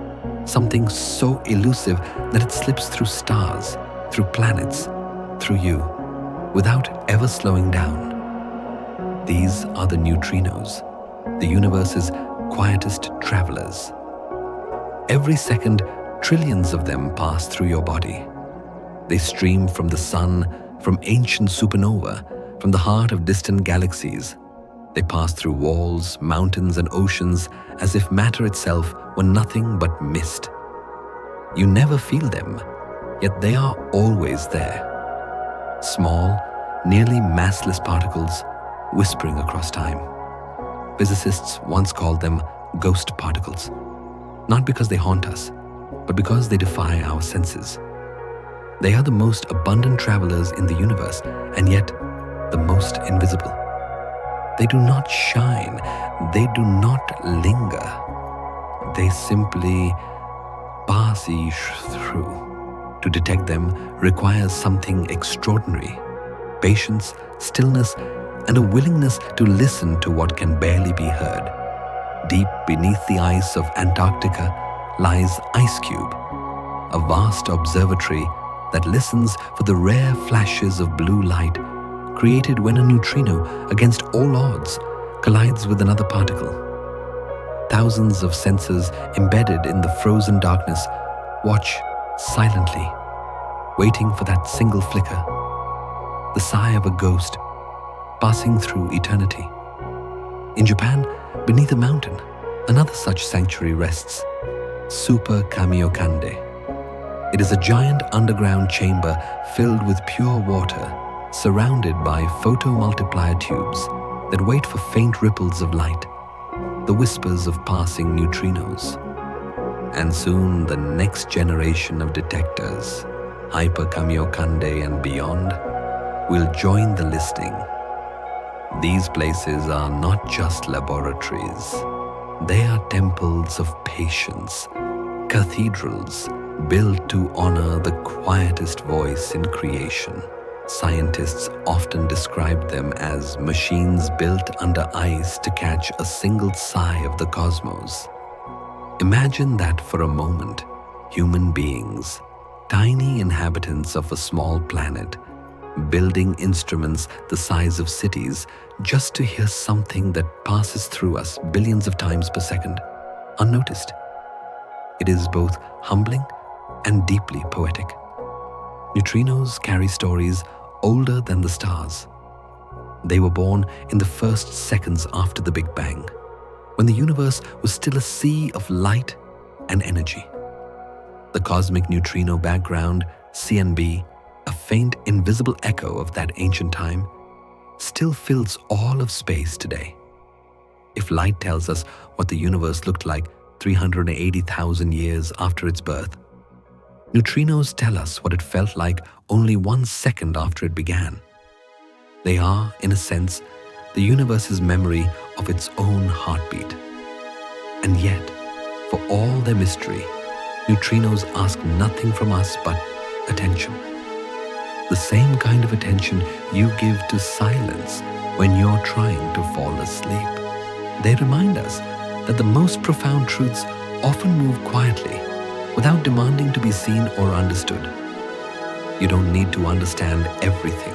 something so elusive that it slips through stars, through planets, through you, without ever slowing down. These are the neutrinos, the universe's quietest travelers. Every second, trillions of them pass through your body. They stream from the sun, from ancient supernova, from the heart of distant galaxies. They pass through walls, mountains, and oceans as if matter itself were nothing but mist. You never feel them, yet they are always there. Small, nearly massless particles whispering across time. Physicists once called them ghost particles, not because they haunt us, but because they defy our senses. They are the most abundant travelers in the universe, and yet the most invisible. They do not shine, they do not linger. They simply pass through. To detect them requires something extraordinary: patience, stillness, and a willingness to listen to what can barely be heard. Deep beneath the ice of Antarctica lies Ice Cube, a vast observatory that listens for the rare flashes of blue light created when a neutrino, against all odds, collides with another particle. Thousands of sensors embedded in the frozen darkness watch silently, waiting for that single flicker, the sigh of a ghost passing through eternity. In Japan, beneath a mountain, another such sanctuary rests, Super Kamiokande. It is a giant underground chamber filled with pure water, surrounded by photomultiplier tubes that wait for faint ripples of light, the whispers of passing neutrinos. And soon the next generation of detectors, Hyper Kamiokande and beyond, will join the listening. These places are not just laboratories. They are temples of patience, cathedrals built to honor the quietest voice in creation. Scientists often describe them as machines built under ice to catch a single sigh of the cosmos. Imagine that for a moment, human beings, tiny inhabitants of a small planet, building instruments the size of cities just to hear something that passes through us billions of times per second, unnoticed. It is both humbling and deeply poetic. Neutrinos carry stories older than the stars. They were born in the first seconds after the Big Bang, when the universe was still a sea of light and energy. The cosmic neutrino background, CNB, a faint invisible echo of that ancient time, still fills all of space today. If light tells us what the universe looked like 380,000 years after its birth, neutrinos tell us what it felt like only 1 second after it began. They are, in a sense, the universe's memory of its own heartbeat. And yet, for all their mystery, neutrinos ask nothing from us but attention. The same kind of attention you give to silence when you're trying to fall asleep. They remind us that the most profound truths often move quietly, without demanding to be seen or understood. You don't need to understand everything.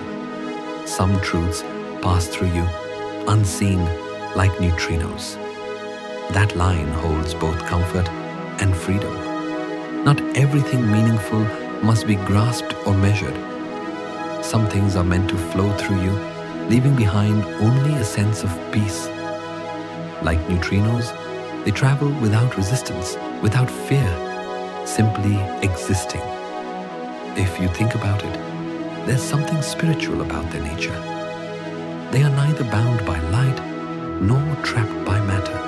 Some truths pass through you, unseen, like neutrinos. That line holds both comfort and freedom. Not everything meaningful must be grasped or measured. Some things are meant to flow through you, leaving behind only a sense of peace. Like neutrinos, they travel without resistance, without fear, simply existing. If you think about it, there's something spiritual about their nature. They are neither bound by light nor trapped by matter.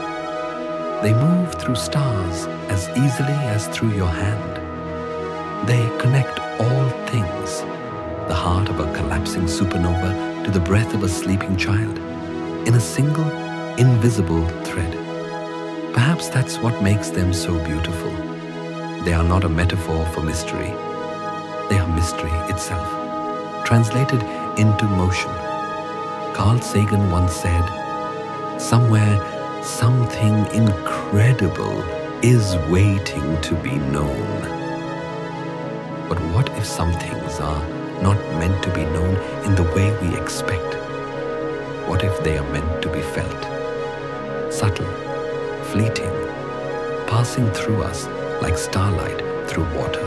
They move through stars as easily as through your hand. They connect all things, the heart of a collapsing supernova to the breath of a sleeping child, in a single, invisible thread. Perhaps that's what makes them so beautiful. They are not a metaphor for mystery. They are mystery itself, translated into motion. Carl Sagan once said, "Somewhere, something incredible is waiting to be known." But what if some things are not meant to be known in the way we expect? What if they are meant to be felt? Subtle, fleeting, passing through us like starlight through water.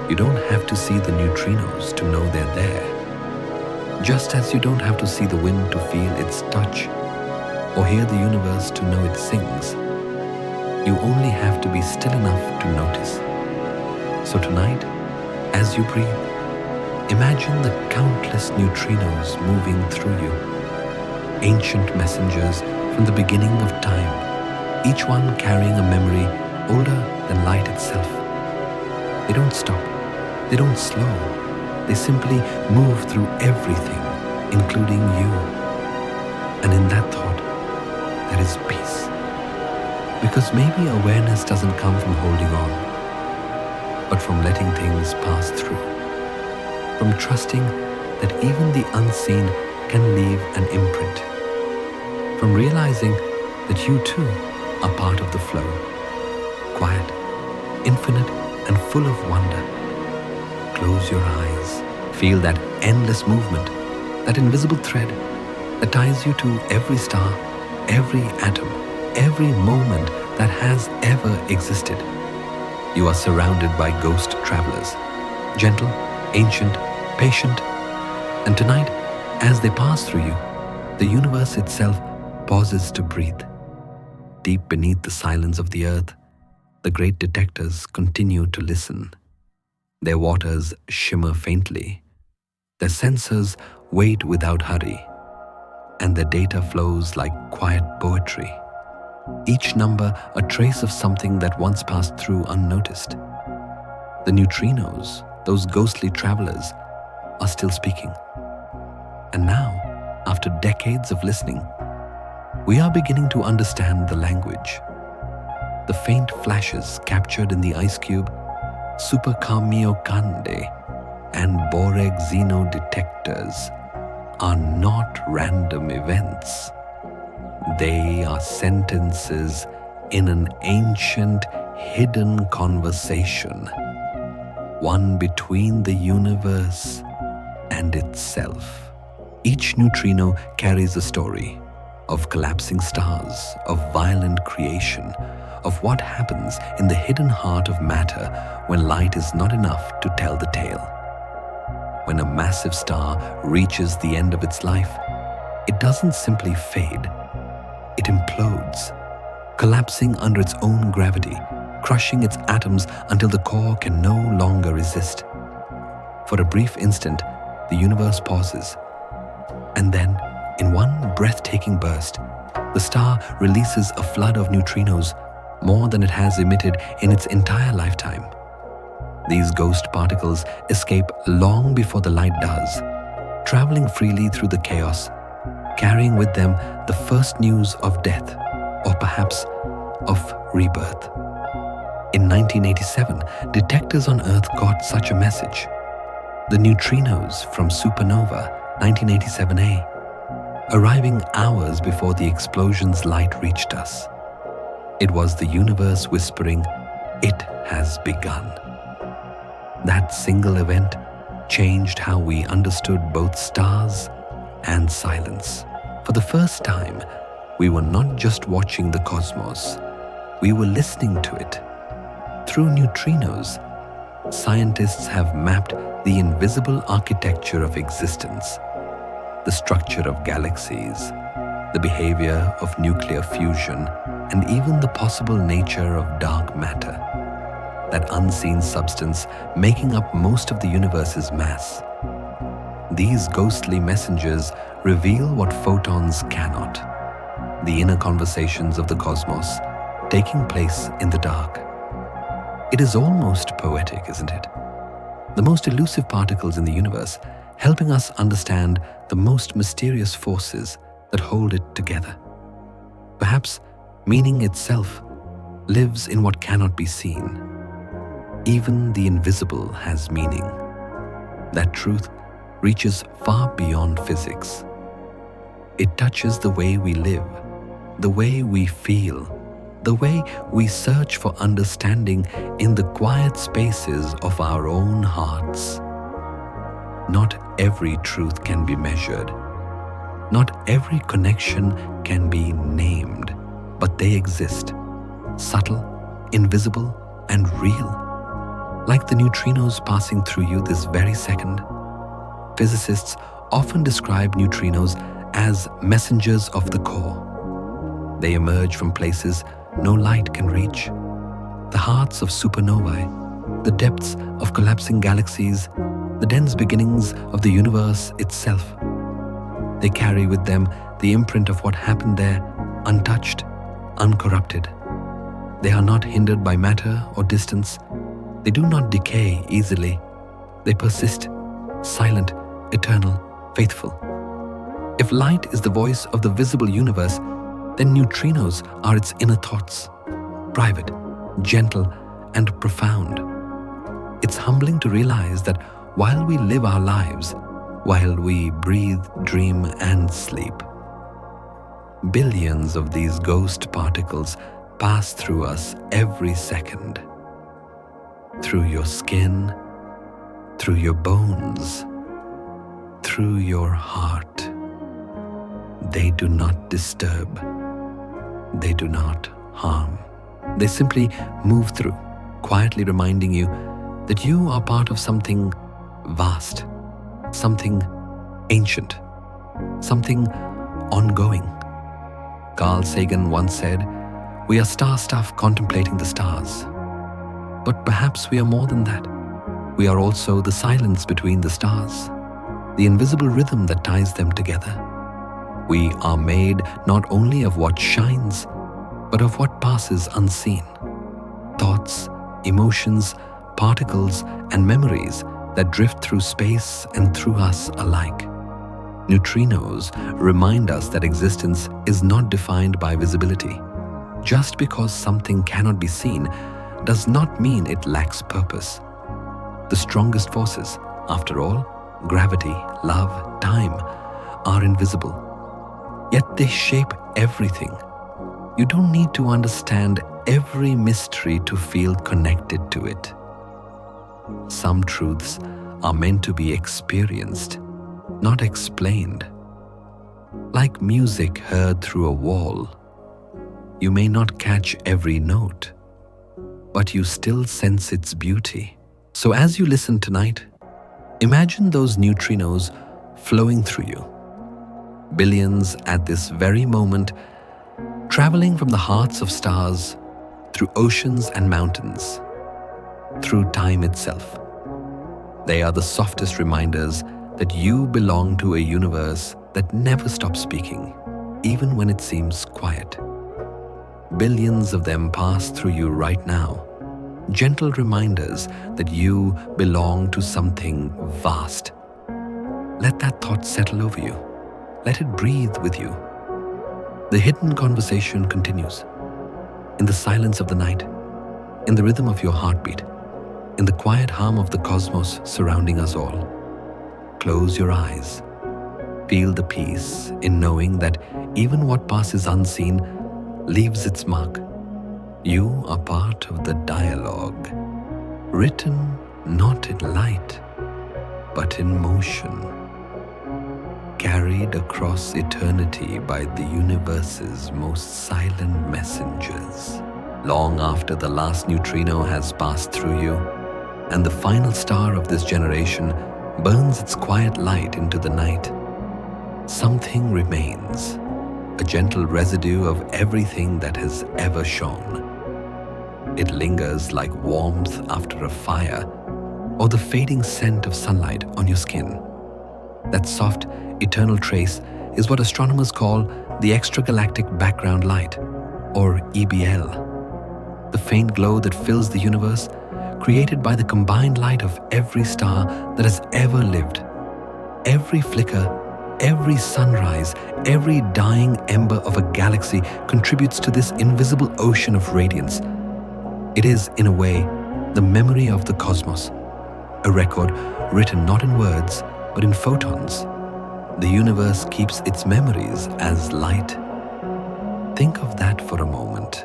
You don't have to see the neutrinos to know they're there. Just as you don't have to see the wind to feel its touch, or hear the universe to know it sings. You only have to be still enough to notice. So tonight, as you breathe, imagine the countless neutrinos moving through you, ancient messengers from the beginning of time, each one carrying a memory older than light itself. They don't stop, they don't slow, they simply move through everything, including you. And in that thought, there is peace. Because maybe awareness doesn't come from holding on, but from letting things pass through, from trusting that even the unseen can leave an imprint, from realizing that you too are part of the flow, quiet, infinite, and full of wonder. Close your eyes, feel that endless movement, that invisible thread that ties you to every star, every atom, every moment that has ever existed. You are surrounded by ghost travelers, gentle, ancient, patient, and tonight, as they pass through you, the universe itself pauses to breathe. Deep beneath the silence of the earth, the great detectors continue to listen. Their waters shimmer faintly, their sensors wait without hurry, and their data flows like quiet poetry. Each number a trace of something that once passed through unnoticed. The neutrinos, those ghostly travelers, are still speaking. And now, after decades of listening, we are beginning to understand the language. The faint flashes captured in the ice cube, Super Kamiokande, and Boreg Xeno detectors are not random events. They are sentences in an ancient, hidden conversation, one between the universe and itself. Each neutrino carries a story of collapsing stars, of violent creation, of what happens in the hidden heart of matter when light is not enough to tell the tale. When a massive star reaches the end of its life, it doesn't simply fade, it implodes, collapsing under its own gravity, crushing its atoms until the core can no longer resist. For a brief instant, the universe pauses, and then, in one breathtaking burst, the star releases a flood of neutrinos, more than it has emitted in its entire lifetime. These ghost particles escape long before the light does, traveling freely through the chaos, carrying with them the first news of death, or perhaps of rebirth. In 1987, detectors on Earth got such a message. The neutrinos from supernova 1987A, arriving hours before the explosion's light reached us. It was the universe whispering, "It has begun." That single event changed how we understood both stars and silence. For the first time, we were not just watching the cosmos, we were listening to it. Through neutrinos, scientists have mapped the invisible architecture of existence, the structure of galaxies, the behavior of nuclear fusion, and even the possible nature of dark matter, that unseen substance making up most of the universe's mass. These ghostly messengers reveal what photons cannot, the inner conversations of the cosmos taking place in the dark. It is almost poetic, isn't it? The most elusive particles in the universe helping us understand the most mysterious forces that hold it together. Perhaps meaning itself lives in what cannot be seen. Even the invisible has meaning. That truth reaches far beyond physics. It touches the way we live, the way we feel, the way we search for understanding in the quiet spaces of our own hearts. Not every truth can be measured. Not every connection can be named, but they exist, subtle, invisible, and real. Like the neutrinos passing through you this very second. Physicists often describe neutrinos as messengers of the core. They emerge from places no light can reach. The hearts of supernovae, the depths of collapsing galaxies, the dense beginnings of the universe itself. They carry with them the imprint of what happened there, untouched, uncorrupted. They are not hindered by matter or distance. They do not decay easily. They persist, silent, eternal, faithful. If light is the voice of the visible universe, then neutrinos are its inner thoughts, private, gentle, and profound. It's humbling to realize that while we live our lives, while we breathe, dream, and sleep, billions of these ghost particles pass through us every second. Through your skin, through your bones, through your heart. They do not disturb. They do not harm. They simply move through, quietly reminding you that you are part of something vast, something ancient, something ongoing. Carl Sagan once said, "We are star stuff contemplating the stars." But perhaps we are more than that. We are also the silence between the stars, the invisible rhythm that ties them together. We are made not only of what shines, but of what passes unseen. Thoughts, emotions, particles, and memories that drift through space and through us alike. Neutrinos remind us that existence is not defined by visibility. Just because something cannot be seen does not mean it lacks purpose. The strongest forces, after all, gravity, love, time, are invisible. Yet they shape everything. You don't need to understand every mystery to feel connected to it. Some truths are meant to be experienced, not explained. like music heard through a wall. You may not catch every note, but you still sense its beauty. So as you listen tonight, imagine those neutrinos flowing through you, billions at this very moment, traveling from the hearts of stars, through oceans and mountains, through time itself. They are the softest reminders that you belong to a universe that never stops speaking, even when it seems quiet. Billions of them pass through you right now, gentle reminders that you belong to something vast. Let that thought settle over you. Let it breathe with you. The hidden conversation continues. In the silence of the night, in the rhythm of your heartbeat, in the quiet hum of the cosmos surrounding us all. Close your eyes. Feel the peace in knowing that even what passes unseen leaves its mark. You are part of the dialogue, written not in light, but in motion, carried across eternity by the universe's most silent messengers. Long after the last neutrino has passed through you, and the final star of this generation burns its quiet light into the night, something remains, a gentle residue of everything that has ever shone. It lingers like warmth after a fire, or the fading scent of sunlight on your skin. That soft, eternal trace is what astronomers call the extragalactic background light, or EBL. The faint glow that fills the universe, created by the combined light of every star that has ever lived. Every flicker, every sunrise, every dying ember of a galaxy contributes to this invisible ocean of radiance. It is, in a way, the memory of the cosmos, a record written not in words, but in photons. The universe keeps its memories as light. Think of that for a moment.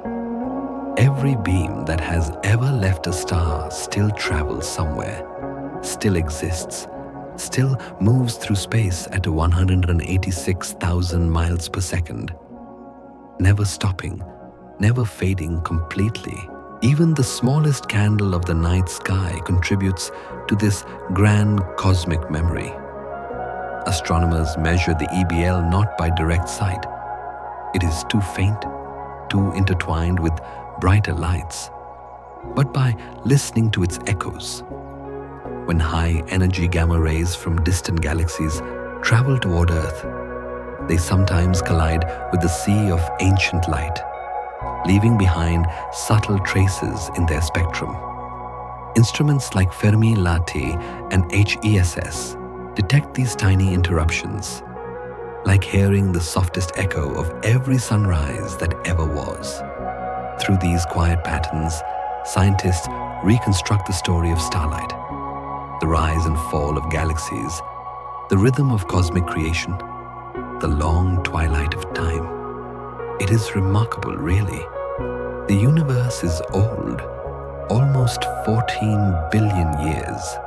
Every beam that has ever left a star still travels somewhere, still exists, still moves through space at 186,000 miles per second, never stopping, never fading completely. Even the smallest candle of the night sky contributes to this grand cosmic memory. Astronomers measure the EBL not by direct sight. It is too faint, too intertwined with brighter lights, but by listening to its echoes. When high-energy gamma rays from distant galaxies travel toward Earth, they sometimes collide with the sea of ancient light, leaving behind subtle traces in their spectrum. Instruments like Fermi-LATE and HESS detect these tiny interruptions, like hearing the softest echo of every sunrise that ever was. Through these quiet patterns, scientists reconstruct the story of starlight, the rise and fall of galaxies, the rhythm of cosmic creation, the long twilight of time. It is remarkable, really. The universe is old, almost 14 billion years,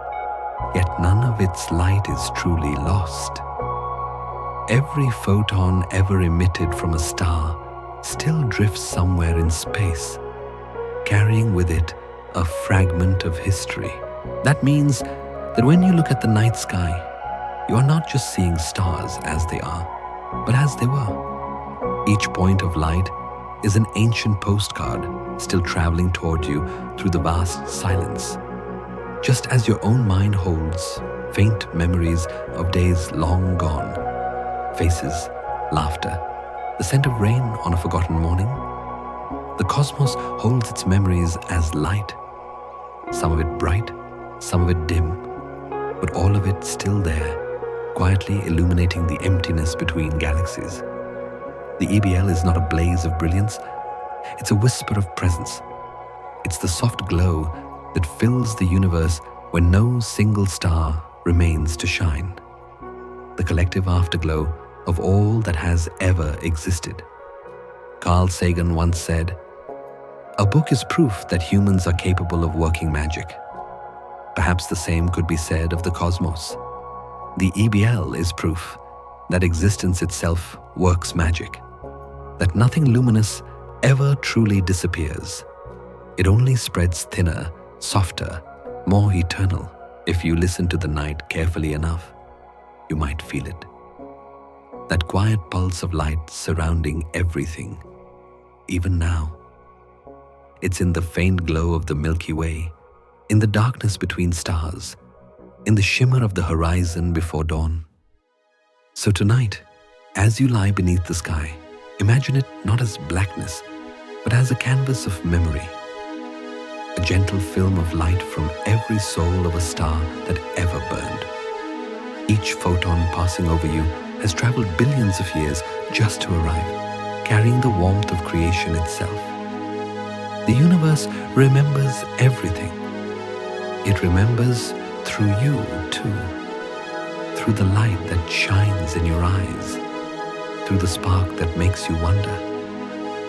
yet none of its light is truly lost. Every photon ever emitted from a star still drifts somewhere in space, carrying with it a fragment of history. That means that when you look at the night sky, you are not just seeing stars as they are, but as they were. Each point of light is an ancient postcard still traveling toward you through the vast silence. Just as your own mind holds faint memories of days long gone, faces, laughter, the scent of rain on a forgotten morning, the cosmos holds its memories as light, some of it bright, some of it dim, but all of it still there, quietly illuminating the emptiness between galaxies. The EBL is not a blaze of brilliance, it's a whisper of presence. It's the soft glow that fills the universe when no single star remains to shine. The collective afterglow of all that has ever existed. Carl Sagan once said, "A book is proof that humans are capable of working magic." Perhaps the same could be said of the cosmos. The EBL is proof that existence itself works magic, that nothing luminous ever truly disappears. It only spreads thinner, softer, more eternal. If you listen to the night carefully enough, you might feel it. That quiet pulse of light surrounding everything, even now. It's in the faint glow of the Milky Way, in the darkness between stars, in the shimmer of the horizon before dawn. So tonight, as you lie beneath the sky, imagine it not as blackness, but as a canvas of memory, a gentle film of light from every soul of a star that ever burned. Each photon passing over you has traveled billions of years just to arrive, carrying the warmth of creation itself. The universe remembers everything. It remembers through you too, through the light that shines in your eyes, through the spark that makes you wonder,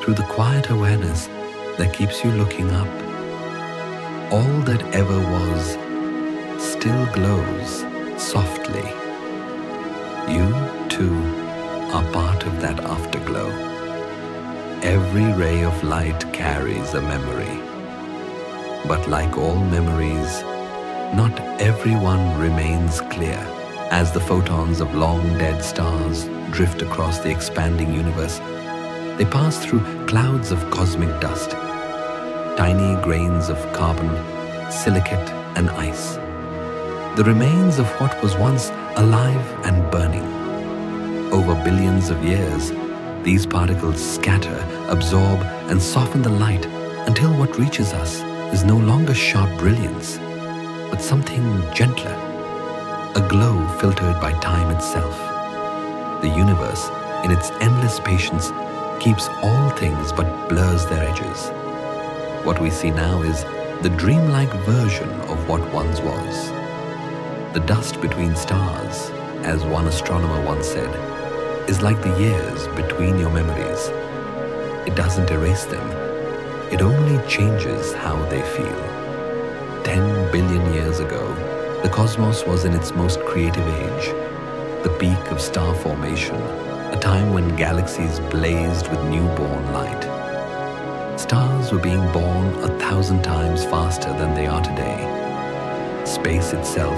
through the quiet awareness that keeps you looking up. All that ever was still glows softly. You too are part of that afterglow. Every ray of light carries a memory. But like all memories, not everyone remains clear. As the photons of long-dead stars drift across the expanding universe, they pass through clouds of cosmic dust, tiny grains of carbon, silicate, and ice, the remains of what was once alive and burning. Over billions of years, these particles scatter, absorb, and soften the light until what reaches us is no longer sharp brilliance, but something gentler, a glow filtered by time itself. The universe, in its endless patience, keeps all things but blurs their edges. What we see now is the dreamlike version of what once was. The dust between stars, as one astronomer once said, is like the years between your memories. It doesn't erase them. It only changes how they feel. 10 billion years ago, the cosmos was in its most creative age, the peak of star formation, a time when galaxies blazed with newborn light. Stars were being born 1,000 times faster than they are today. Space itself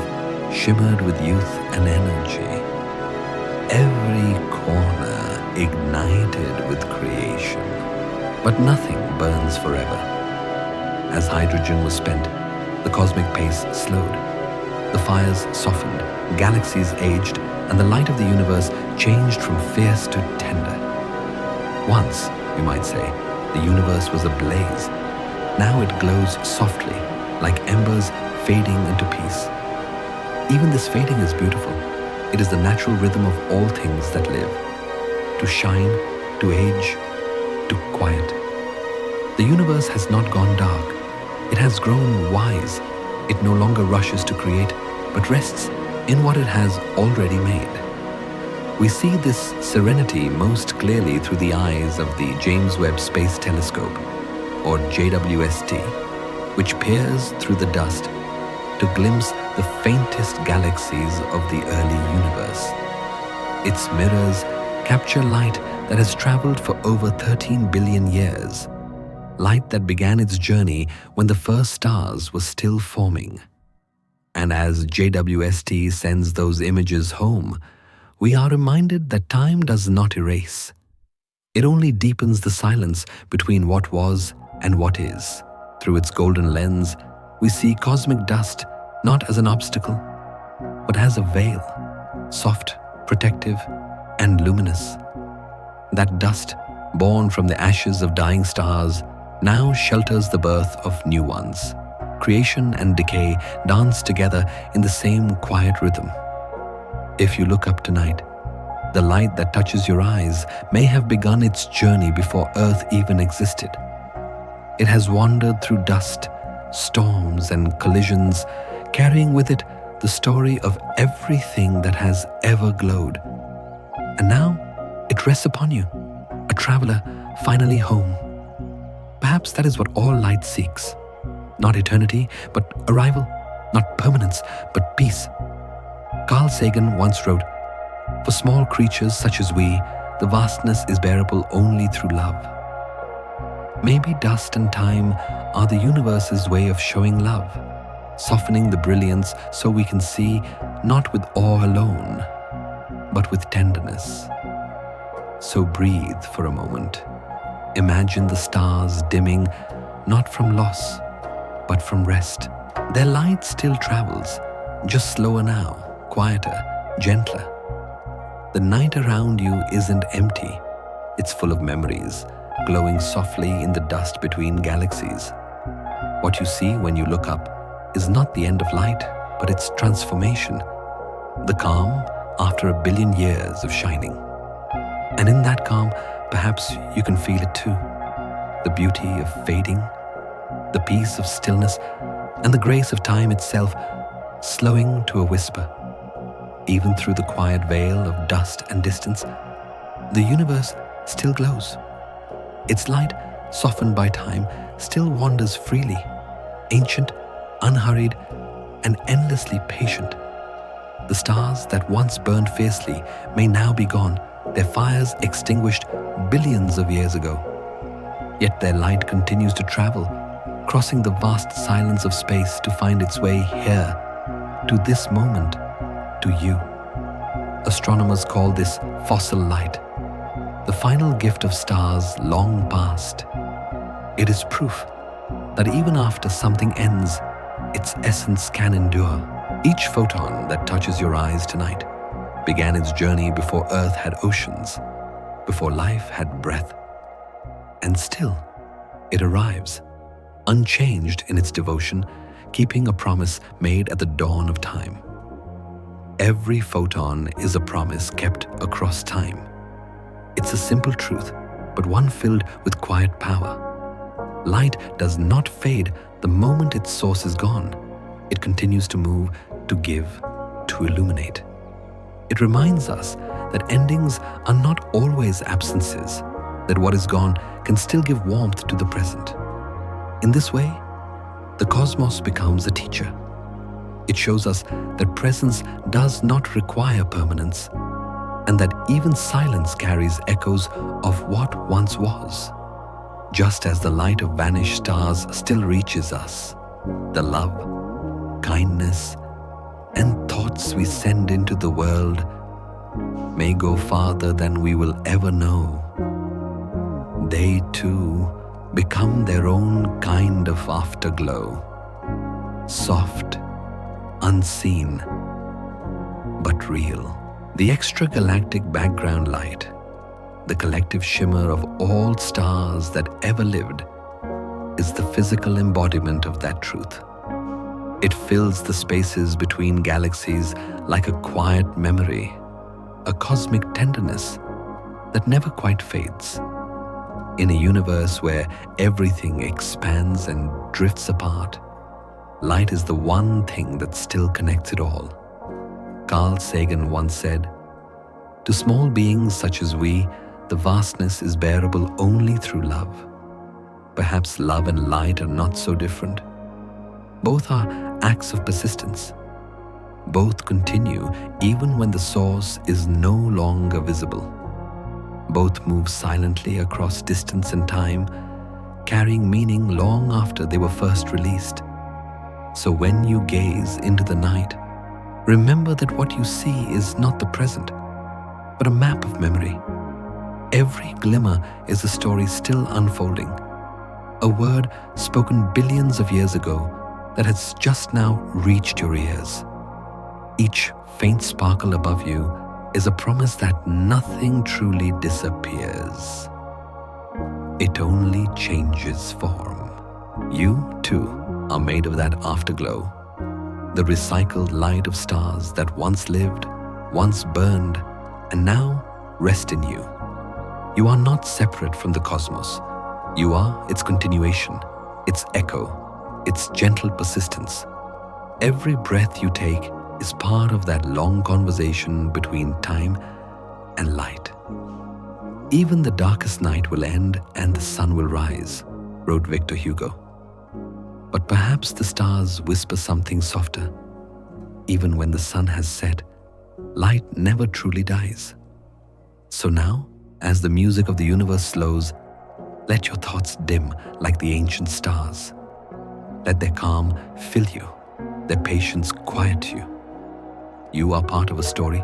shimmered with youth and energy. Every corner ignited with creation. But nothing burns forever. As hydrogen was spent, the cosmic pace slowed. The fires softened, galaxies aged, and the light of the universe changed from fierce to tender. Once, you might say, the universe was ablaze. Now it glows softly, like embers fading into peace. Even this fading is beautiful. It is the natural rhythm of all things that live. To shine, to age, to quiet. The universe has not gone dark. It has grown wise. It no longer rushes to create, but rests in what it has already made. We see this serenity most clearly through the eyes of the James Webb Space Telescope, or JWST, which peers through the dust to glimpse the faintest galaxies of the early universe. Its mirrors capture light that has traveled for over 13 billion years, light that began its journey when the first stars were still forming. And as JWST sends those images home, we are reminded that time does not erase. It only deepens the silence between what was and what is. Through its golden lens, we see cosmic dust not as an obstacle, but as a veil, soft, protective, and luminous. That dust, born from the ashes of dying stars, now shelters the birth of new ones. Creation and decay dance together in the same quiet rhythm. If you look up tonight, the light that touches your eyes may have begun its journey before Earth even existed. It has wandered through dust, storms, and collisions, carrying with it the story of everything that has ever glowed. And now it rests upon you, a traveler finally home. Perhaps that is what all light seeks. Not eternity, but arrival. Not permanence, but peace. Carl Sagan once wrote, For small creatures such as we, the vastness is bearable only through love. Maybe dust and time are the universe's way of showing love, softening the brilliance so we can see not with awe alone, but with tenderness. So breathe for a moment. Imagine the stars dimming, not from loss, but from rest. Their light still travels, just slower now, quieter, gentler. The night around you isn't empty. It's full of memories, glowing softly in the dust between galaxies. What you see when you look up is not the end of light, but its transformation, the calm after a billion years of shining. And in that calm, perhaps you can feel it too. The beauty of fading, the peace of stillness, and the grace of time itself slowing to a whisper. Even through the quiet veil of dust and distance, the universe still glows. Its light, softened by time, still wanders freely, ancient, unhurried, and endlessly patient. The stars that once burned fiercely may now be gone, their fires extinguished billions of years ago. Yet their light continues to travel, crossing the vast silence of space to find its way here, to this moment, to you. Astronomers call this fossil light, the final gift of stars long past. It is proof that even after something ends, its essence can endure. Each photon that touches your eyes tonight began its journey before Earth had oceans, before life had breath. And still, it arrives, unchanged in its devotion, keeping a promise made at the dawn of time. Every photon is a promise kept across time. It's a simple truth, but one filled with quiet power. Light does not fade the moment its source is gone. It continues to move, to give, to illuminate. It reminds us that endings are not always absences, that what is gone can still give warmth to the present. In this way, the cosmos becomes a teacher. It shows us that presence does not require permanence, and that even silence carries echoes of what once was. Just as the light of vanished stars still reaches us, the love, kindness, and thoughts we send into the world may go farther than we will ever know. They too become their own kind of afterglow, soft, unseen, but real. The extragalactic background light, the collective shimmer of all stars that ever lived, is the physical embodiment of that truth. It fills the spaces between galaxies like a quiet memory, a cosmic tenderness that never quite fades. In a universe where everything expands and drifts apart, light is the one thing that still connects it all. Carl Sagan once said, "To small beings such as we, the vastness is bearable only through love." Perhaps love and light are not so different. Both are acts of persistence. Both continue even when the source is no longer visible. Both move silently across distance and time, carrying meaning long after they were first released. So when you gaze into the night, remember that what you see is not the present, but a map of memory. Every glimmer is a story still unfolding, a word spoken billions of years ago that has just now reached your ears. Each faint sparkle above you is a promise that nothing truly disappears. It only changes form. You, too, are made of that afterglow, the recycled light of stars that once lived, once burned, and now rest in you. You are not separate from the cosmos. You are its continuation, its echo, its gentle persistence. Every breath you take is part of that long conversation between time and light. Even the darkest night will end and the sun will rise, wrote Victor Hugo. But perhaps the stars whisper something softer, even when the sun has set, Light never truly dies. So now, as the music of the universe slows, let your thoughts dim like the ancient stars. Let their calm fill you, their patience quiet you. You are part of a story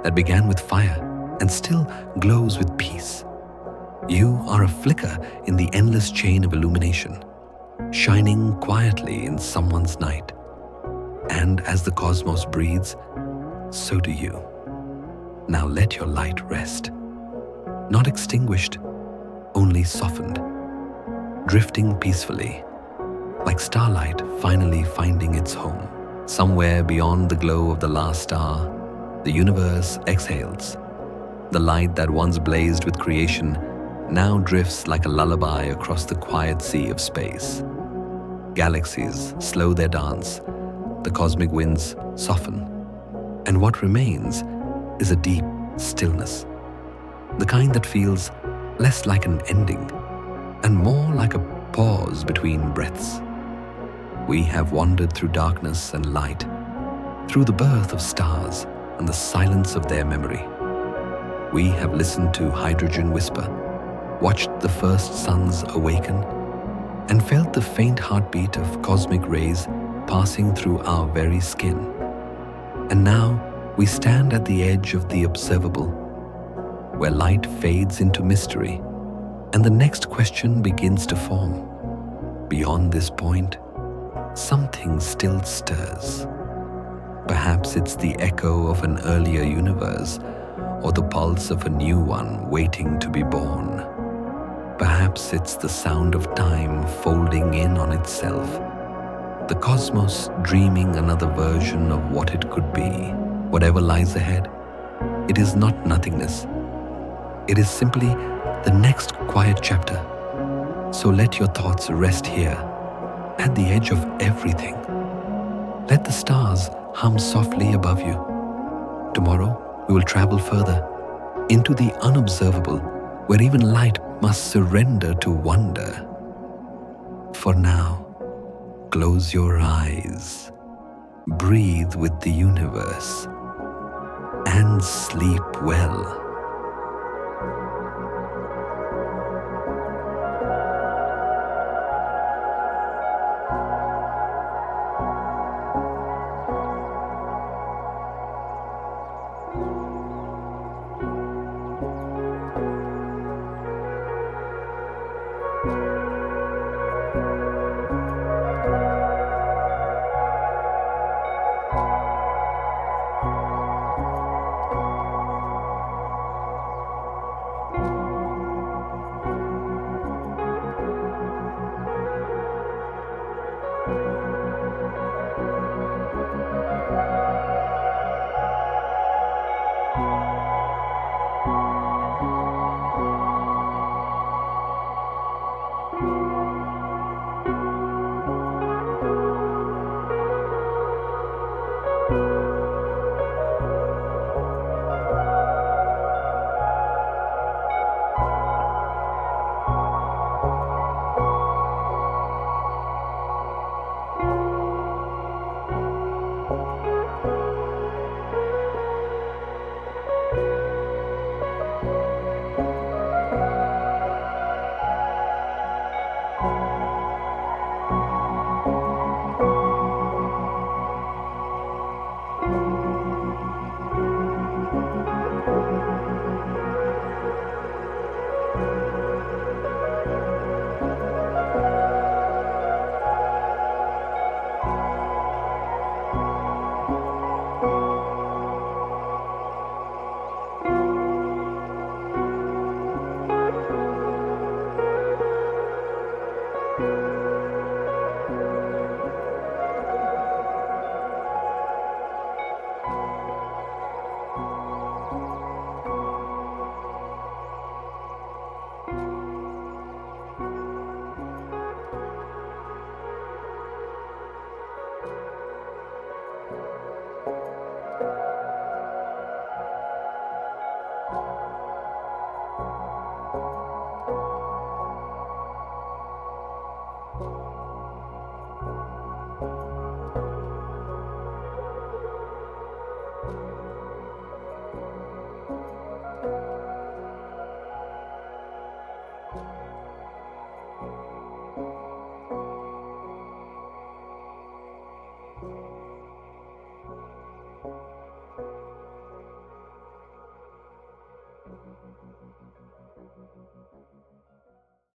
that began with fire and still glows with peace. You are a flicker in the endless chain of illumination, shining quietly in someone's night. And as the cosmos breathes, so do you. Now let your light rest, not extinguished, only softened, drifting peacefully, like starlight finally finding its home. Somewhere beyond the glow of the last star, the universe exhales. The light that once blazed with creation now drifts like a lullaby across the quiet sea of space. Galaxies slow their dance, the cosmic winds soften, and what remains is a deep stillness, the kind that feels less like an ending and more like a pause between breaths. We have wandered through darkness and light, through the birth of stars and the silence of their memory. We have listened to hydrogen whisper, watched the first suns awaken, and felt the faint heartbeat of cosmic rays passing through our very skin. And now we stand at the edge of the observable, where light fades into mystery, and the next question begins to form. Beyond this point, something still stirs. Perhaps it's the echo of an earlier universe, or the pulse of a new one waiting to be born. Perhaps it's the sound of time folding in on itself, the cosmos dreaming another version of what it could be. Whatever lies ahead, it is not nothingness. It is simply the next quiet chapter. So let your thoughts rest here, at the edge of everything. Let the stars hum softly above you. Tomorrow we will travel further, into the unobservable, where even light must surrender to wonder. For now, close your eyes, breathe with the universe, and sleep well.